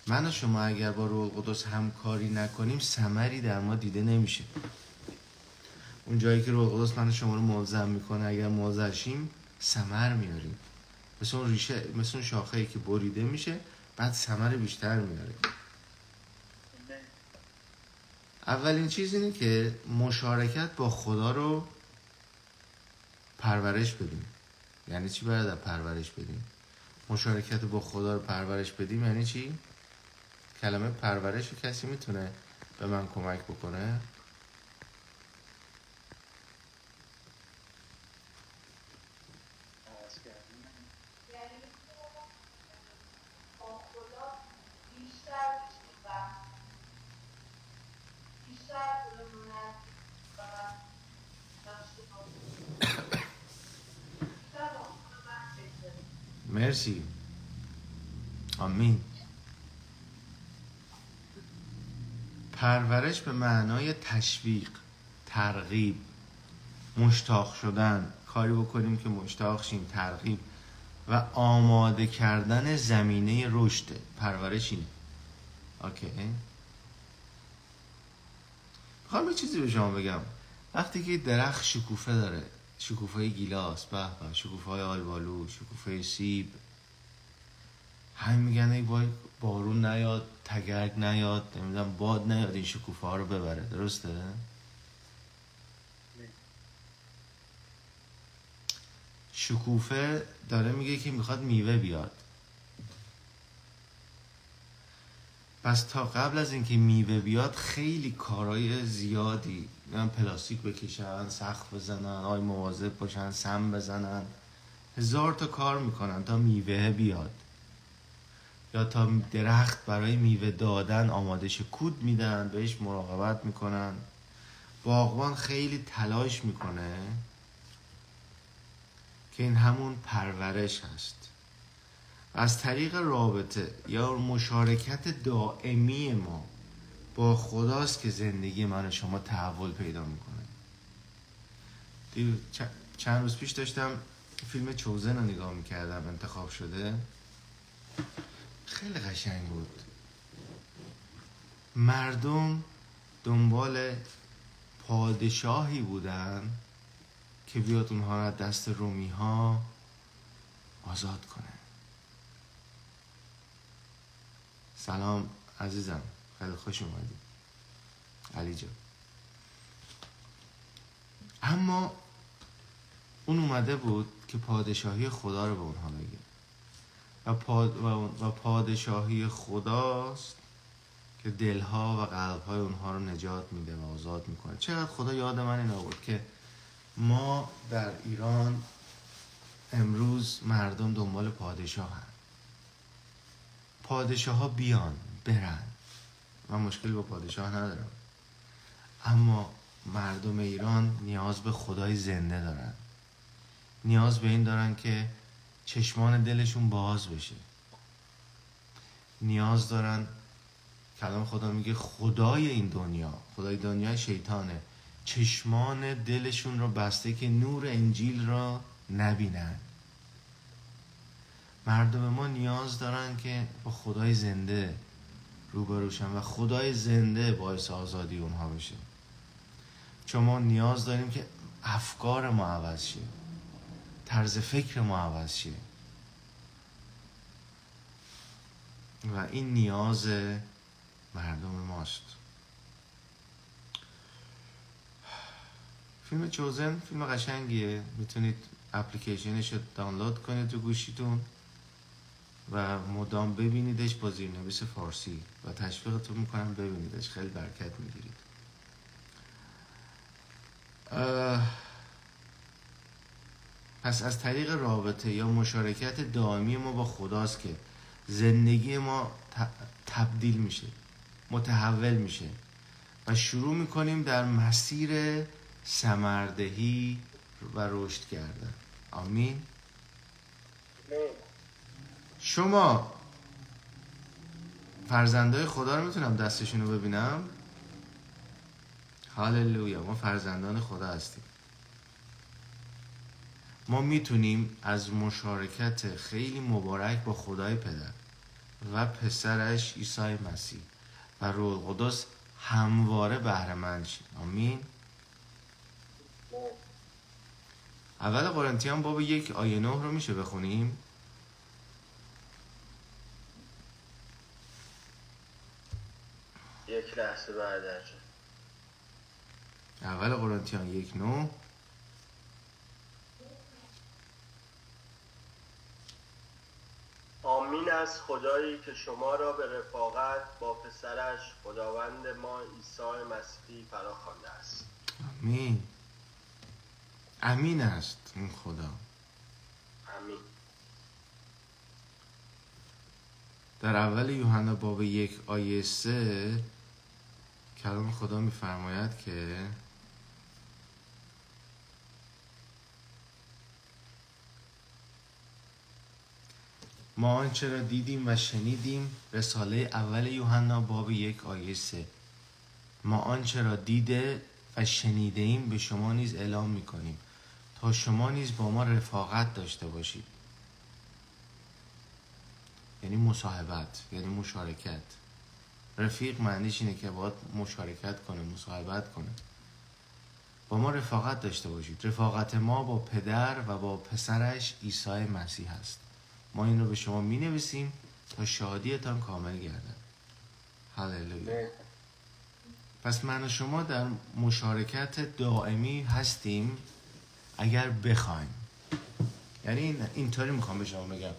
من و شما اگر با روح القدس همکاری نکنیم ثمری در ما دیده نمیشه. اون جایی که روح القدس من و شما رو ملزم میکنه، اگر ملزم شیم ثمر میاریم. مثل اون ریشه، مثل اون شاخه‌ای که بریده میشه بعد ثمر بیشتر میاره. اولین چیز اینه که مشارکت با خدا رو پرورش بدیم. یعنی چی برادر پرورش بدیم؟ مشارکت با خدا رو پرورش بدیم یعنی چی؟ کلمه پرورش کسی میتونه به من کمک بکنه؟ مرسی. آمین. پرورش به معنای تشویق، ترغیب، مشتاق شدن، کاری بکنیم که مشتاق شیم، ترغیب و آماده کردن زمینه رشد. پرورش اینه. اوکی. میخوام یه چیزی به شما بگم. وقتی که درخت شکوفه داره، شکوفه گیلاس، به به، شکوفه آلبالو، شکوفه سیب، همین میگن ای وای بارون نیاد، تگرگ نیاد، نمیدونم باد نیاد این شکوفه ها رو ببره. درسته؟ شکوفه داره میگه که میخواد میوه بیاد. پس تا قبل از اینکه میوه بیاد خیلی کارهای زیادی، پلاستیک بکشن، سقف بزنن، آی مواظب باشن، سم بزنن، هزار تا کار میکنن تا میوه بیاد، یا تا درخت برای میوه دادن آمادش کود میدن، بهش مراقبت میکنن. باغبان خیلی تلاش میکنه که این همون پرورش هست. از طریق رابطه یا مشارکت دائمی ما با خداست که زندگی من و شما تحول پیدا میکنه. چند روز پیش داشتم فیلم چوزن رو نگاه میکردم، انتخاب شده، خیلی قشنگ بود. مردم دنبال پادشاهی بودن که بیاد اونها را دست رومی ها آزاد کنه. سلام عزیزم، خیلی خوش اومدی علی جان. اما اون اومده بود که پادشاهی خدا رو به اونها بگه و پادشاهی خداست که دلها و قلبهای اونها رو نجات میده و آزاد میکنه. چقدر خدا یاد من این آورد که ما در ایران امروز مردم دنبال پادشاه هن. پادشاه ها بیان برن، من مشکل با پادشاه ندارم، اما مردم ایران نیاز به خدای زنده دارن. نیاز به این دارن که چشمان دلشون باز بشه. نیاز دارن، کلام خدا میگه خدای این دنیا، خدای دنیا شیطانه، چشمان دلشون رو بسته که نور انجیل را نبینن. مردم ما نیاز دارن که با خدای زنده روبروشن و خدای زنده باعث آزادی اونها بشه. چون ما نیاز داریم که افکار ما عوض شه، طرز فکر ما عوض شه و این نیاز مردم ماست. فیلم چوزن فیلم قشنگیه، میتونید اپلیکیشنش رو دانلود کنید تو گوشیتون و مدام ببینیدش با زیرنویس فارسی و تشویقتون میکنم ببینیدش، خیلی برکت میگیرید. پس از طریق رابطه یا مشارکت دائمی ما با خداست که زندگی ما تبدیل میشه، متحول میشه و شروع میکنیم در مسیر ثمردهی و رشد کردن. آمین. شما فرزندای خدا رو میتونم دستشون رو ببینم؟ هاللویا، ما فرزندان خدا هستیم. ما میتونیم از مشارکت خیلی مبارک با خدای پدر و پسرش عیسی مسیح و روح القدس همواره بهره مند شیم. آمین. اول قرنتیان باب 1 آیه 9 رو میشه بخونیم؟ یک لحظه برادر جان. اول قرنتیان 1:9. آمین. از خدایی که شما را به رفاقت با پسرش خداوند ما عیسی مسیحی فراخوانده است. آمین. امین است این خدا. امین. در اول یوحنا باب 1 آیه 3 کلام خدا میفرماید که ما آنچه را دیدیم و شنیدیم، رساله اول یوحنا باب 1 آیه 3. ما آنچه را دیده و شنیده ایم به شما نیز اعلام میکنیم تا شما نیز با ما رفاقت داشته باشید. یعنی مصاحبت، یعنی مشارکت. رفیق معنیش اینه که باید مشارکت کنه، مصاحبت کنه. با ما رفاقت داشته باشید. رفاقت ما با پدر و با پسرش عیسی مسیح است. ما این رو به شما می نویسیم تا شادیتان کامل گردد. هللویا. پس من و شما در مشارکت دائمی هستیم اگر بخوایم. یعنی اینطوری میخوام به شما بگم،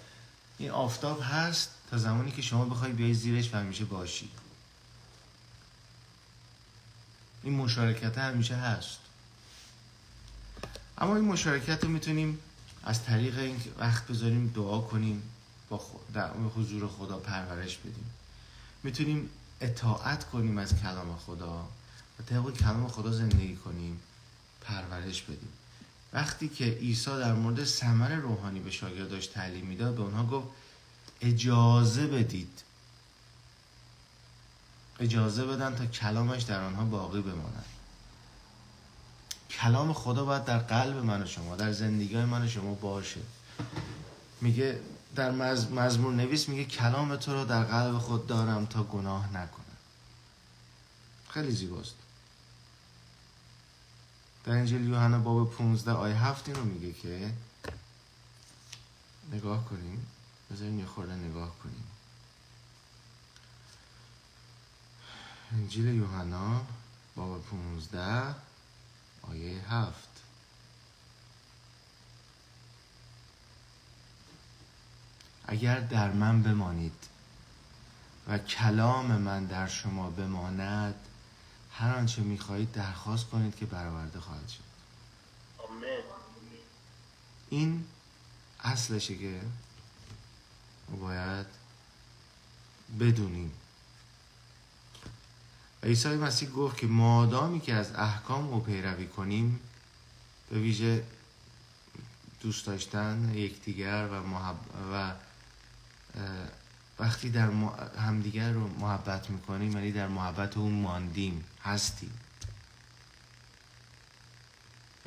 این آفتاب هست تا زمانی که شما بخوای بیای زیرش و همیشه باشی. این مشارکت همیشه هست. اما این مشارکت رو میتونیم از طریق اینکه وقت بذاریم دعا کنیم، در حضور خدا پرورش بدیم. میتونیم اطاعت کنیم از کلام خدا و طبق کلام خدا زندگی کنیم، پرورش بدیم. وقتی که عیسی در مورد ثمر روحانی به شاگرداش تعلیم میداد، به اونها گفت اجازه بدید، اجازه بدن تا کلامش در آنها باقی بماند. کلام خدا باید در قلب من و شما، در زندگی من و شما باشه. میگه در مزمور نویس میگه کلام تو رو در قلب خود دارم تا گناه نکنم. خیلی زیباست. در انجیل یوحنا باب 15 آیه 7 این رو میگه که نگاه کنیم. بذاریم یه خورده نگاه کنیم. انجیل یوحنا باب 15 آیه 7. اگر در من بمانید و کلام من در شما بماند، هر آنچه میخواهید درخواست کنید که برآورده خواهد شد. آمین. این اصلشه که باید بدونیم. و عیسی مسیح گفت که مادامی که از احکام او پیروی کنیم، به ویژه دوست داشتن یکدیگر و وقتی در همدیگر رو محبت میکنیم، یعنی در محبت او ماندیم، هستیم.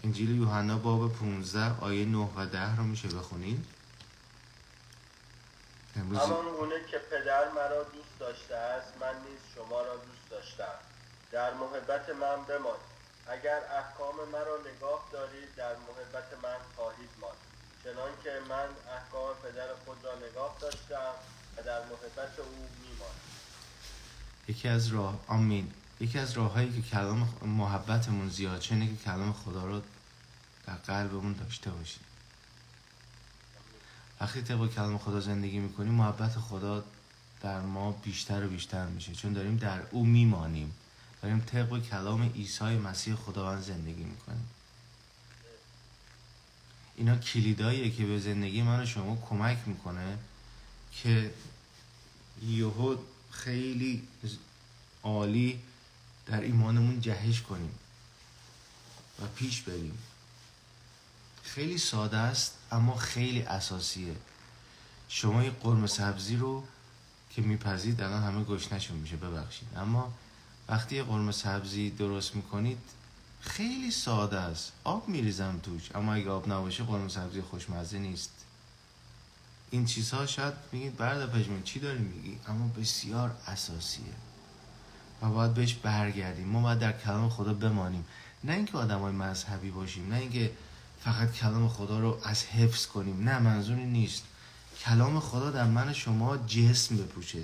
انجیل یوحنا باب 15 آیه 9 و 10 رو میشه بخونین؟ همان گونه که پدر مرا دوست داشته است، من نیز شما را دوست داشتم. در محبت من بمانید. اگر احکام مرا نگاه دارید، در محبت من خواهید ماند، چنان که من احکام پدر خود را نگاه داشتم و در محبت او میمانم. یکی از راههایی که کلام محبتمون زیاد شه اینه که کلام خدا رو در قلبمون داشته باشیم. وقتی طبق کلام خدا زندگی میکنیم، محبت خدا در ما بیشتر و بیشتر میشه، چون داریم در او میمانیم، داریم طبق کلام عیسی مسیح خداوند زندگی میکنیم. اینا کلیداییه که به زندگی من و شما کمک میکنه که یهو خیلی عالی در ایمانمون جهش کنیم و پیش بریم. خیلی ساده است اما خیلی اساسیه. شما یه قرمه سبزی رو که میپزید، الان همه گشنه‌شون میشه، ببخشید، اما وقتی یه قرمه سبزی درست میکنید خیلی ساده است. آب میریزم توش، اما اگه آب نباشه قرمه سبزی خوشمزه نیست. این چیزها شاید میگید برادر پژمان چی داری میگی، اما بسیار اساسیه و باید بهش برگردیم. ما باید در کلام خدا بمانیم، نه اینکه آدمای مذهبی باشیم، نه اینکه فقط کلام خدا رو از حفظ کنیم، نه، منظوری نیست. کلام خدا در من شما جسم بپوشه،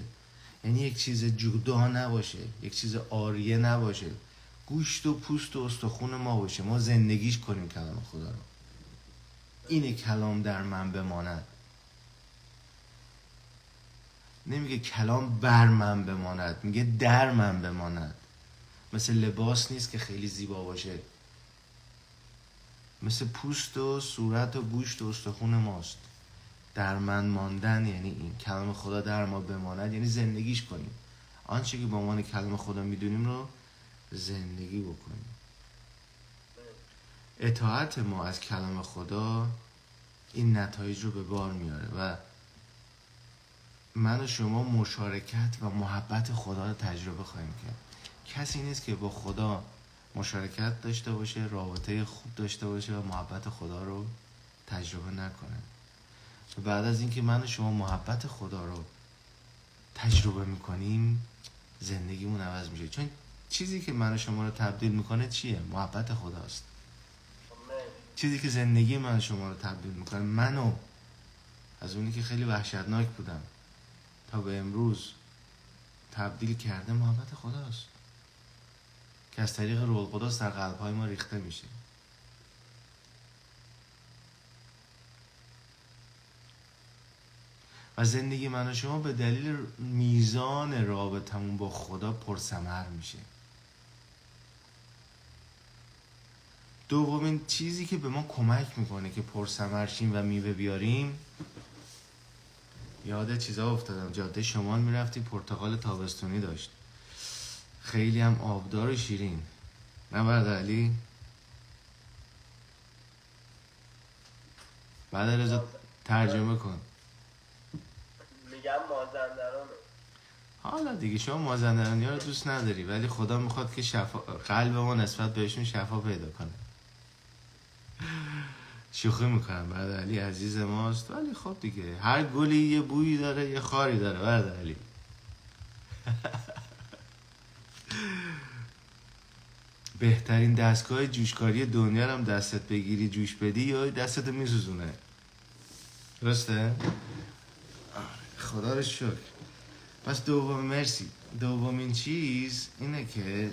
یعنی یک چیز جدا نباشه، یک چیز عاریه نباشه، گوشت و پوست و استخون ما باشه، ما زندگیش کنیم کلام خدا رو. اینه کلام در من بماند. نمیگه کلام بر من بماند، میگه در من بماند. مثل لباس نیست که خیلی زیبا باشه، مثل پوست و صورت و گوشت و استخون ماست. در من ماندن یعنی این کلام خدا در ما بماند، یعنی زندگیش کنیم. آنچه که به عنوان کلام خدا میدونیم رو زندگی بکنیم. اطاعت ما از کلام خدا این نتایج رو به بار میاره و من و شما مشارکت و محبت خدا رو تجربه خواهیم کرد. کسی نیست که با خدا مشارکت داشته باشه، رابطه خوب داشته باشه و محبت خدا رو تجربه نکنه. و بعد از اینکه من و شما محبت خدا رو تجربه میکنیم، زندگیمون عوض میشه. چون چیزی که من و شما رو تبدیل میکنه چیه؟ محبت خداست. چیزی که زندگی من و شما رو تبدیل میکنه، منو از اونی که خیلی وحشتناک بودم تا به امروز تبدیل کرده، محبت خداست که از طریق روح القدس در قلب‌های ما ریخته میشه. و زندگی من و شما به دلیل میزان رابطمون با خدا پرثمر میشه. دومین چیزی که به ما کمک میکنه که پرثمر شیم و میوه بیاریم، یاد چیزا افتادم. جاده شمال میرفتی، پرتقال تابستونی داشت، خیلی هم آبدار و شیرین، نه برادر علی؟ بعد رضا ترجمه کن. میگم مازندرانه. حالا دیگه شما مازندرانی ها رو دوست نداری، ولی خدا میخواد که قلب ما نسبت بهشون شفا پیدا کنه. شوخی میکنم، برادر علی عزیز ماست، ولی خب دیگه هر گلی یه بویی داره، یه خاری داره برادر علی. بهترین دستگاه جوشکاری دنیا رو هم دستت بگیری جوش بدی یا دستتو میسوزونه. درسته؟ خدا رو شکر. پس دومین چیز اینه که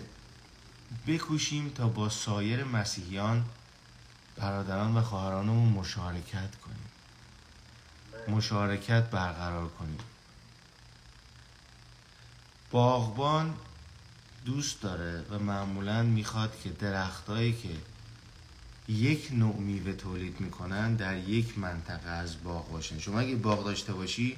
بکوشیم تا با سایر مسیحیان، برادران و خواهرانمون مشارکت کنیم، مشارکت برقرار کنیم. باغبان دوست داره و معمولاً میخواد که درختایی که یک نوع میوه تولید میکنن در یک منطقه از باغ باشن. شما اگه باغ داشته باشی،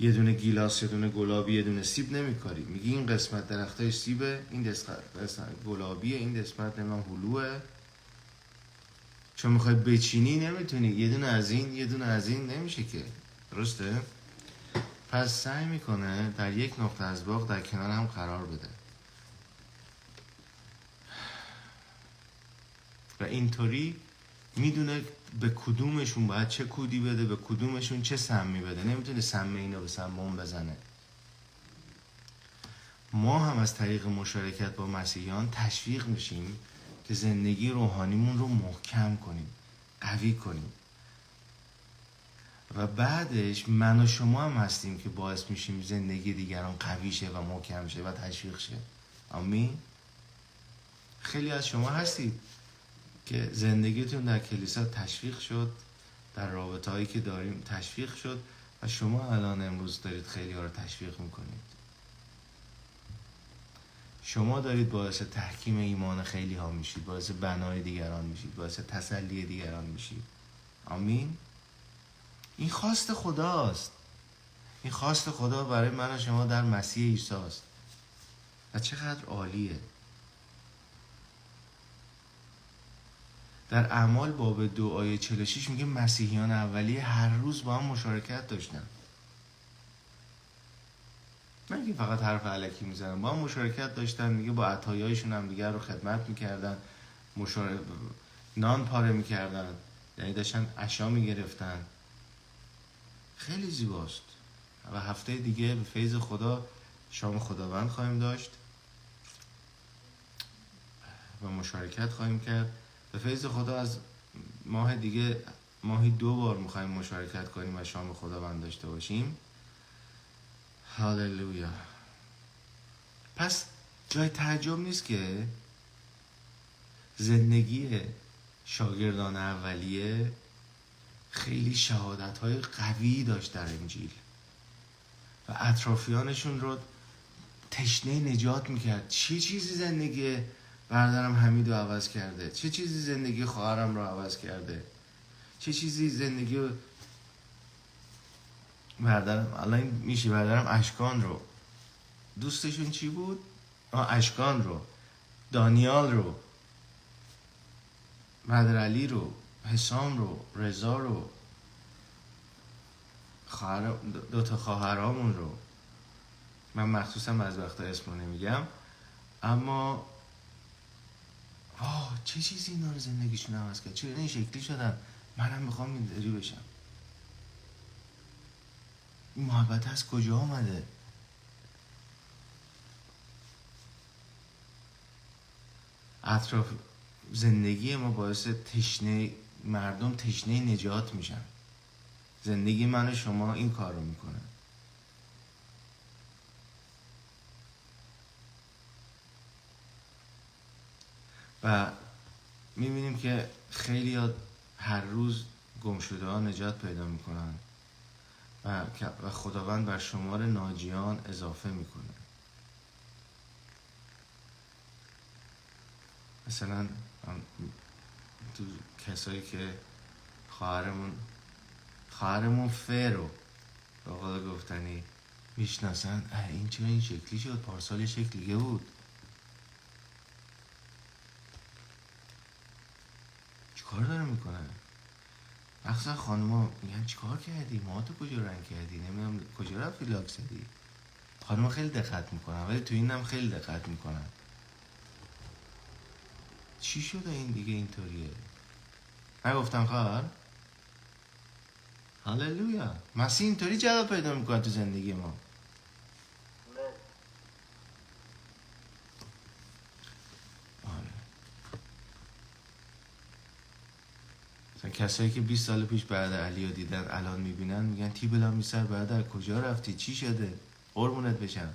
یه دونه گیلاس، یه دونه گلابی، یه دونه سیب نمیکاری، میگی این قسمت درختای سیبه، این قسمت گلابیه، این قسمت نمیدونم هلوه. چون میخوای بچینی نمیتونی، یه دونه از این یه دونه از این نمیشه که. درسته؟ پس سعی میکنه در یک نقطه از باغ در کنار هم قرار بده و اینطوری میدونه به کدومشون باید چه کودی بده، به کدومشون چه سمی بده. نمیتونه سم اینو به سم اون بزنه. ما هم از طریق مشارکت با مسیحیان تشویق میشیم که زندگی روحانیمون رو محکم کنیم، قوی کنیم. و بعدش من و شما هم هستیم که باعث میشیم زندگی دیگران قوی شه و محکم شه و تشویق شه. آمین. خیلی از شما هستید که زندگیتون در کلیسا تشویق شد، در رابطه‌هایی که داریم تشویق شد و شما الان امروز دارید خیلی ها رو تشویق میکنید. شما دارید باعث تحکیم ایمان خیلی ها میشید، باعث بنای دیگران میشید، باعث تسلی دیگران میشید. آمین. این خواست خداست. این خواست خدا برای من و شما در مسیح عیسی است و چقدر عالیه. در اعمال باب 2 آیه 46 میگه مسیحیان اولیه هر روز با هم مشارکت داشتن. نه که فقط حرف الکی میزنن، با هم مشارکت داشتن. میگه با عطایایشون هم دیگر رو خدمت میکردن، نان پاره میکردن، یعنی داشتن عشا میگرفتن. خیلی زیباست. و هفته دیگه به فیض خدا شام خداوند خواهیم داشت و مشارکت خواهیم کرد. به فیض خدا از ماه دیگه ماهی 2 بار میخوایم مشارکت کنیم و شام خداوند داشته باشیم. هاللویا. پس جای تعجب نیست که زندگی شاگردان اولیه خیلی شهادت‌های قوی داشت در انجیل و اطرافیانشون رو تشنه نجات میکرد. چه چیزی زندگی برادرم حمید رو عوض کرده، چه چیزی زندگی خواهرم رو عوض کرده، چه چیزی زندگی برادرم، الان میشه برادرم اشکان رو، دوستشون چی بود؟ اشکان رو، دانیال رو، برادر علی رو، حسام رو، رضا رو، دو تا خواهرامون رو، من مخصوصا از وقتا اسم رو نمیگم، اما چه چیزی اینا رو زندگیشون عوض کرد، چرا این شکلی شدن، منم میخوام اینطوری بشم. این محبت از کجا آمده؟ اطراف زندگی ما باعث مردم تشنه نجات میشن. زندگی من و شما این کار رو میکنه. و میبینیم که خیلی هر روز گمشده ها نجات پیدا میکنن و خداوند بر شمار ناجیان اضافه میکنه. مثلا تو کسایی که خواهرمون فرو به قول گفتنی میشناسن، این چرا این شکلی شد، پارسال یه شکل دیگه بود، چیکار داره میکنه؟ مخصوصا خانوما میگن چیکار کردی؟ موهاتو کجا رنگ کردی؟ نمیدونم کجا رفتی لاک زدی؟ خانوما خیلی دقت میکنن، ولی تو اینم خیلی دقت میکنن. چی شده این دیگه اینطوریه؟ نگفتم خواهر؟ هاللویا. مسیح اینطوری جواب پیدا میکنه تو زندگی ما. کسایی که 20 سال پیش بعد علی رو دیدن الان میبینن میگن تی بلا میسر برادر کجا رفتی، چی شده، قربونت بشم.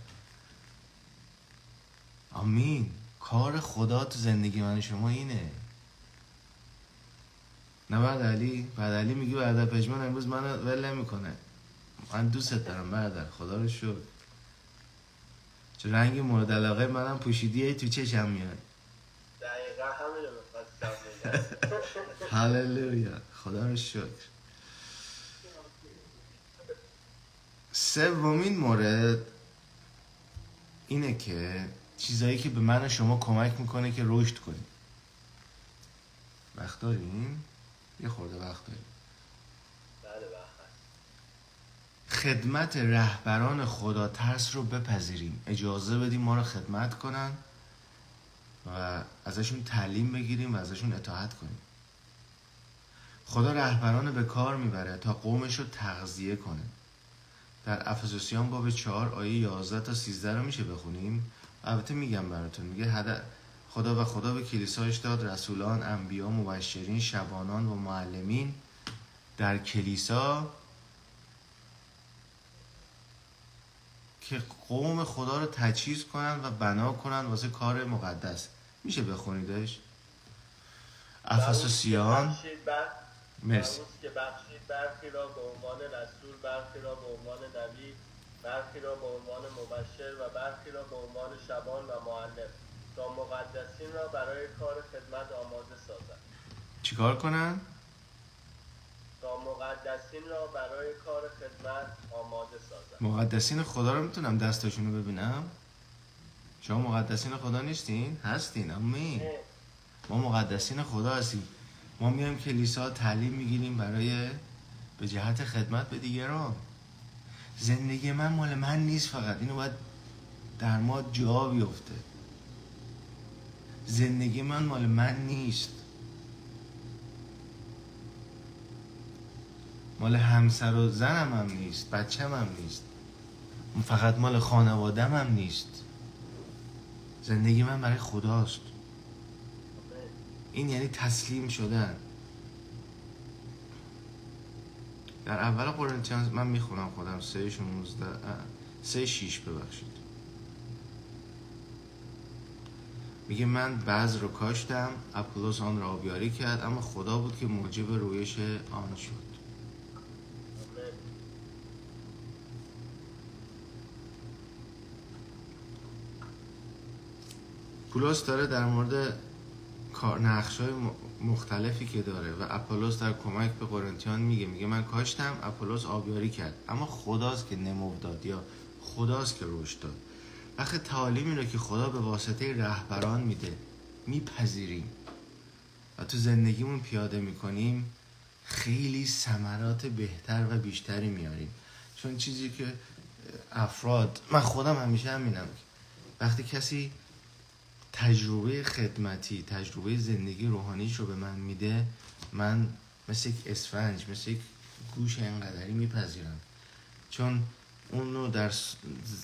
آمین. کار خدا تو زندگی من شما اینه. نه بعد علی میگه برادر پژمان امروز منو ول نمیکنه، من دوستت دارم برادر، خدا رو شکر. چه رنگ مورد علاقه منم پوشیدی تو چشم میاد. دقیقا همین رو می‌خواستم بگم. هاللویا، خدا رو شکر. سومین مورد اینه که چیزایی که به من و شما کمک میکنه که رشد کنیم. وقت داریم؟ یه خورده وقت داریم. بله وقت هست. خدمت رهبران خدا ترس رو بپذیریم، اجازه بدیم ما رو خدمت کنن و ازشون تعلیم بگیریم و ازشون اطاعت کنیم. خدا رهبران به کار میبره تا قومش رو تغذیه کنه. در افسوسیان باب 4 آیه 11 تا 13 رو میشه بخونیم. البته میگم براتون، میگه خدا به کلیسایش داد رسولان، انبیا، مبشرین، شبانان و معلمین در کلیسا که قوم خدا رو تجهیز کنن و بنا کنن واسه کار مقدس. میشه بخونیدش؟ افسوسیان. مرسی. که بخشید برخی را به عنوان رسول، برخی را به عنوان نبی، برخی را به عنوان مبشر و برخی را به عنوان شبان و معلم تا مقدسین را برای کار خدمت آماده سازند. چیکار کنن؟ تا مقدسین را برای کار خدمت آماده سازند. مقدسین خدا رو میتونم دستاشون رو ببینم؟ شما مقدسین خدا نیستین؟ هستین. آمین. ما مقدسین خدا هستیم. ما میایم کلیسا تعلیم میگیریم برای به جهت خدمت به دیگران. زندگی من مال من نیست فقط، اینو باید در ما جا بیفته. زندگی من مال من نیست، مال همسر و زنم هم نیست، بچم هم نیست، فقط مال خانوادم هم نیست. زندگی من برای خداست. این یعنی تسلیم شدن. در اول قرنتیان من میخونم خودم 3:6 ببخشید. میگه من بذر رو کاشتم، اپولوس آن را آبیاری کرد، اما خدا بود که موجب رویش آن شد. پولس داره در مورد نقش‌های مختلفی که داره و اپولوس در کمک به قرنتیان میگه من کاشتم، اپولوس آبیاری کرد، اما خداست که نمو داد یا خداست که رشد داد. وقتی تعالیمی رو که خدا به واسطه رهبران میده میپذیریم و تو زندگیمون پیاده میکنیم، خیلی ثمرات بهتر و بیشتری میاریم. چون چیزی که افراد، من خودم همیشه همینم، وقتی کسی تجربه خدمتی، تجربه زندگی روحانیش رو به من میده، من مثل یک اسفنج، مثل یک گوش اینقدری میپذیرم، چون اون رو در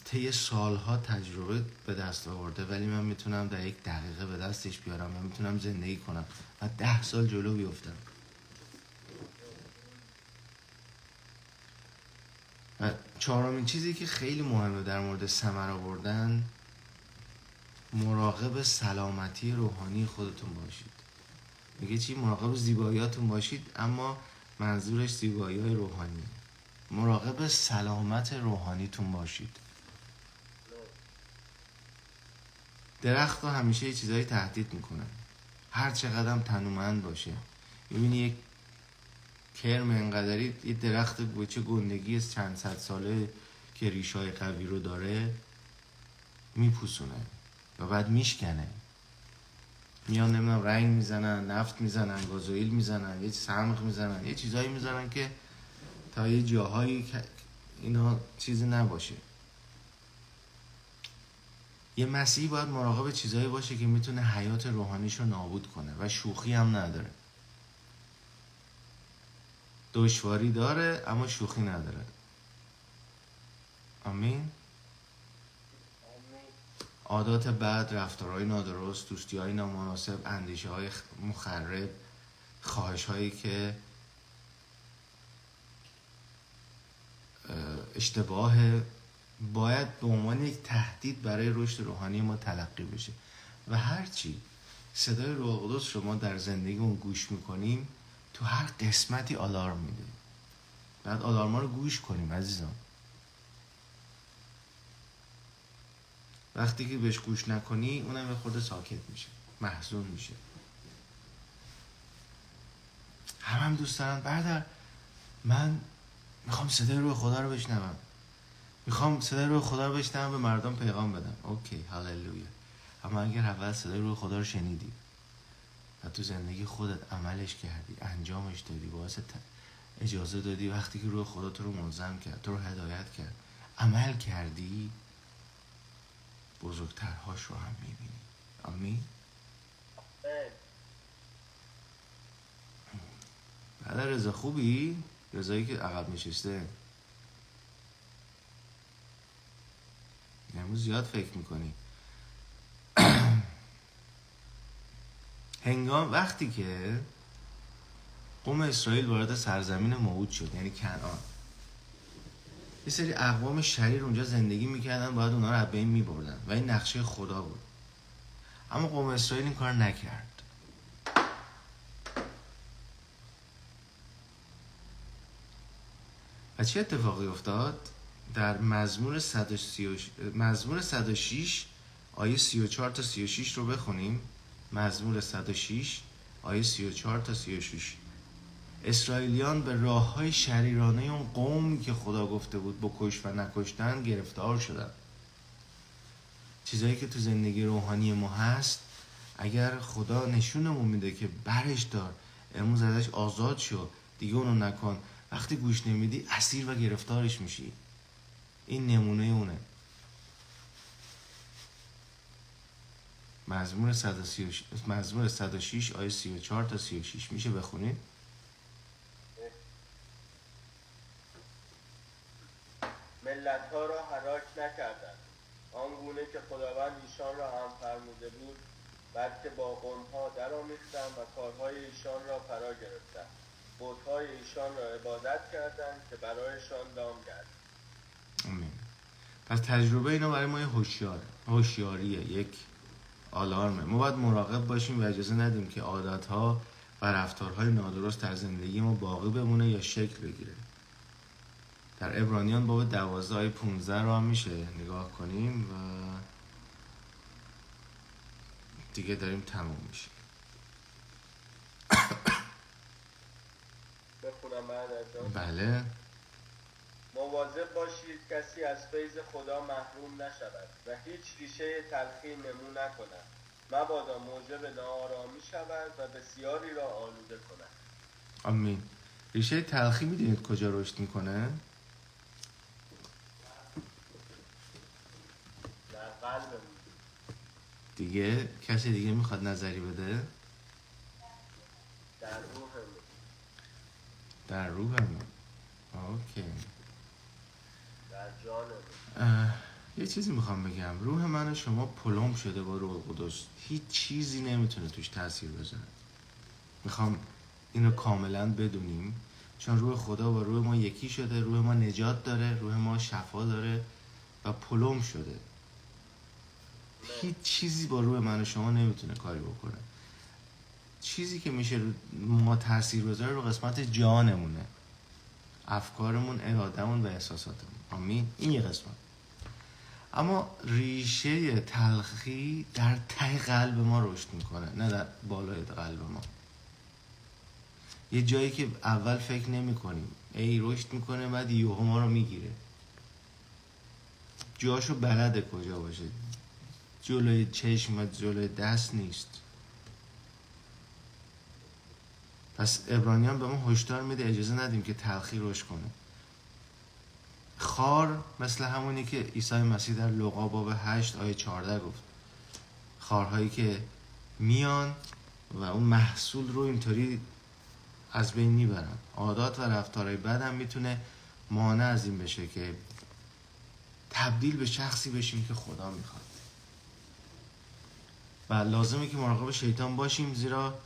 طی سالها تجربه به دست آورده، ولی من میتونم در یک دقیقه به دستش بیارم، من میتونم زندگی کنم و 10 سال جلو بیفتم. و چهارمین چیزی که خیلی مهمه در مورد ثمر آوردن، مراقب سلامتی روحانی خودتون باشید. میگه چی؟ مراقب زیباییاتون باشید، اما منظورش زیبایی روحانی. مراقب سلامت روحانیتون باشید. درخت رو همیشه یه چیزایی تهدید میکنه، هر چقدر تنومند باشه. میبینی یک کرم انقدری، یه درخت بچه گندگی چند صد ساله که ریشای قوی رو داره میپوسونه و بعد میشکنه، میان نمیدونم رنگ میزنن، نفت میزنن، گازوئیل میزنن، یه سمغ میزنن، یه چیزایی میزنن که تا یه جاهایی که اینا چیزی نباشه. یه مسیحی باید مراقب چیزایی باشه که میتونه حیات روحانیش رو نابود کنه و شوخی هم نداره. دشواری داره اما شوخی نداره. آمین. عادات بد، رفتارهای نادرست، دوستیهای نامناسب، اندیشه‌های مخرب، خواهش‌هایی که اشتباه، باید به عنوان یک تهدید برای رشد روحانی ما تلقی بشه. و هرچی صدای روح القدس شما در زندگیمون گوش میکنیم، تو هر قسمتی آلارم میده. بعد آلارما رو گوش کنیم عزیزان. وقتی که بهش گوش نکنی، اونم یه خورده ساکت میشه، محزون میشه. هم دوست دارن برادر من میخوام صدای روح خدا رو بشنوم، میخوام صدای روح خدا رو بشنوم به مردم پیغام بدم. اوکی، هاللویا. اما اگر اول صدای روح خدا رو شنیدی و تو زندگی خودت عملش کردی، انجامش دادی، باعث اجازه دادی، وقتی که روح خدا تو رو ملزم کرد، تو رو هدایت کرد، عمل کردی، بزرگترهاش رو هم میبینی. آمین. بعد رضا خوبی؟ رضایی که عقب نشسته امروز زیاد فکر میکنی. هنگام وقتی که قوم اسرائیل وارد سرزمین موعود شد، یعنی کنعان، یه سری اقوام شریر اونجا زندگی میکردن، باید اونا رو از بین میبردن و این نقشه خدا بود. اما قوم اسرائیل این کار نکرد. و چه اتفاقی افتاد؟ در مزمور 106 آیه 34 تا 36 رو بخونیم. مزمور 106 آیه 34 تا 36. اسرائیلیان به راه‌های شریرانه اون قومی که خدا گفته بود بکش و نکشتن گرفتار شدن. چیزایی که تو زندگی روحانی ما هست، اگر خدا نشونمون میده که برش دار، امروز ازش آزاد شو، دیگه اونو نکن، وقتی گوش نمیدی اسیر و گرفتارش میشی. این نمونه اونه. مزمور 106 آیه 34 تا 36 میشه بخونید؟ ملت‌ها را هلاک نکردند، آنگونه که خداوند ایشان را هم فرموده بود، بلکه با قوم‌ها درآمیختند و کارهای ایشان را فرا گرفتند. بت‌های ایشان را عبادت کردند که برایشان دام گردید. آمین. پس تجربه اینا برای ما هوشیاریه، یک آلارمه. ما باید مراقب باشیم و اجازه ندیم که عادت‌ها و رفتارهای نادرست در زندگی ما باقی بمونه یا شکل بگیره. در عبرانیان باب 12 آیه 15 رو هم میشه نگاه کنیم و دیگه داریم تموم میشه. بخونم بعد از بله. مواظب باشید کسی از فیض خدا محروم نشود و هیچ ریشه تلخی نمو نکند، مبادا موجب ناآرامی شود و بسیاری را آلوده کند. آمین. ریشه تلخی میدونید کجا رشد میکنه؟ قلبمون. دیگه کسی دیگه میخواد نظری بده؟ در روحمون. در روحمون. اوکی. در جانمون. یه چیزی میخوام بگم. روح من و شما پلم شده با روح القدس. هیچ چیزی نمیتونه توش تاثیر بذاره. میخوام اینو کاملا بدونیم، چون روح خدا با روح ما یکی شده. روح ما نجات داره، روح ما شفا داره و پلم شده. هیچ چیزی با روح من و شما نمیتونه کاری بکنه. چیزی که میشه ما تاثیر بذاره رو قسمت جانمونه، افکارمون، ارادهمون و احساساتمون. آمین. این یه قسمت. اما ریشه تلخی در ته قلب ما رشد میکنه، نه در بالای قلب ما. یه جایی که اول فکر نمی کنیم ای رشد میکنه، بعد یهو ما رو میگیره. جاشو بلده کجا باشه، جلوی چشم و جلوی دست نیست. پس عبرانیان به ما هشدار میده اجازه ندیم که تلخی رشد کنه. خار مثل همونی که عیسی مسیح در لوقا باب 8 آیه 14 گفت. خارهایی که میان و اون محصول رو اینطوری از بین میبرن. عادات و رفتارهای بد هم میتونه مانع از این بشه که تبدیل به شخصی بشیم که خدا میخواد. و لازمه که مراقب شیطان باشیم، زیرا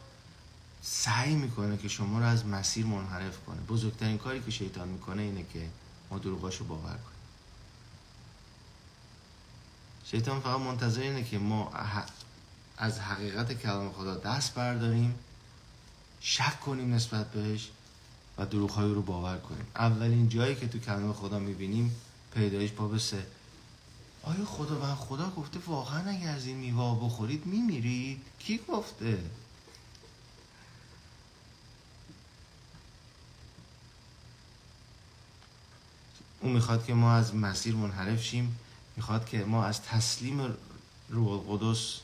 سعی میکنه که شما رو از مسیر منحرف کنه. بزرگترین کاری که شیطان میکنه اینه که ما دروغاشو باور کنیم. شیطان فقط منتظر اینه که ما از حقیقت کلام خدا دست برداریم، شک کنیم نسبت بهش و دروغ‌های رو باور کنیم. اولین جایی که تو کلام خدا میبینیم پیدایش باب 3. آیا خدا گفته واقعا اگه از این میوه بخورید میمیرید؟ کی گفته؟ اون میخواد که ما از مسیر منحرف شیم، میخواد که ما از تسلیم روح القدس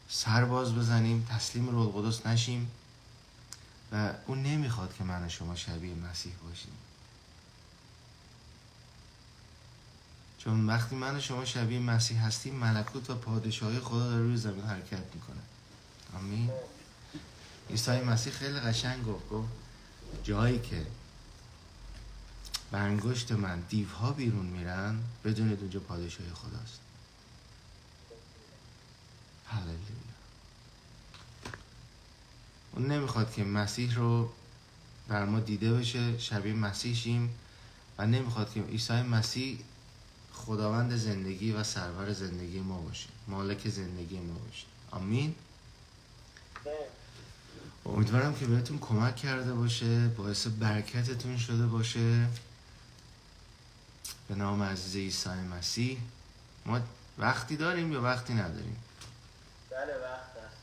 سر باز بزنیم، تسلیم روح القدس نشیم و اون نمیخواد که من و شما شبیه مسیح باشیم. چون وقتی من و شما شبیه مسیح هستیم، ملکوت و پادشاهی خدا داره روی زمین حرکت میکنه. آمین. عیسی مسیح خیلی قشنگ گفت جایی که به انگشت من دیوها بیرون میرن، بدونید اونجا پادشاهی خداست. هللویا. اون نمیخواد که مسیح رو بر ما دیده بشه، شبیه مسیح شیم، و نمیخواد که عیسی مسیح خداوند زندگی و سرور زندگی ما باشه، مالک زندگی ما باشه. آمین. امیدوارم که بهتون کمک کرده باشه، باعث برکتتون شده باشه. به نام عزیز عیسی مسیح. ما وقتی داریم یا وقتی نداریم؟ بله وقت است.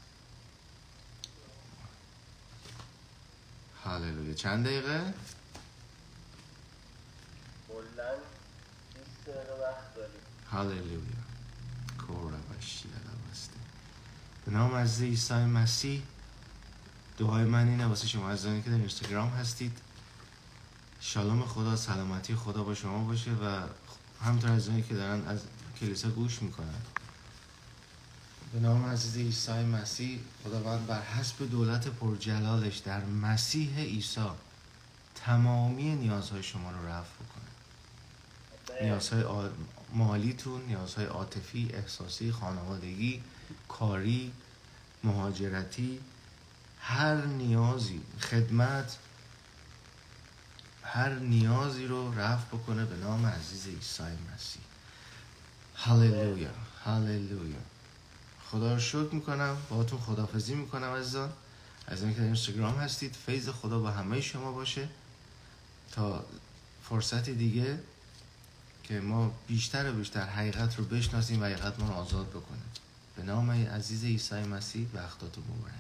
هاللویا. چند دقیقه؟ کلاً 20 دقیقه وقت داریم. هاللویا. کورا باشی بسته. به نام عزیز عیسی مسیح. دعای من اینه واسه شما عزیزانی که در اینستاگرام هستید، شالوم خدا، سلامتی خدا با شما باشه و همونطور عزیزانی که دارن از کلیسا گوش میکنن. به نام عزیز عیسی مسیح، خداوند بر حسب دولت پرجلالش در مسیح عیسی تمامی نیازهای شما رو رفع بکنه. نیازهای مالیتون، نیازهای عاطفی، احساسی، خانوادگی، کاری، مهاجرتی، هر نیازی، خدمت، هر نیازی رو رفع بکنه به نام عزیز عیسی مسیح. هاللویا. هاللویا. خدا رو شکر میکنم، باهاتون خداحافظی میکنم عزیزان. از اینکه در اینستاگرام هستید، فیض خدا با همه شما باشه تا فرصت دیگه که ما بیشتر و بیشتر حقیقت رو بشناسیم و حقیقت ما رو آزاد بکنه. به نام عزیز عیسی مسیح وقتاتون مبارک.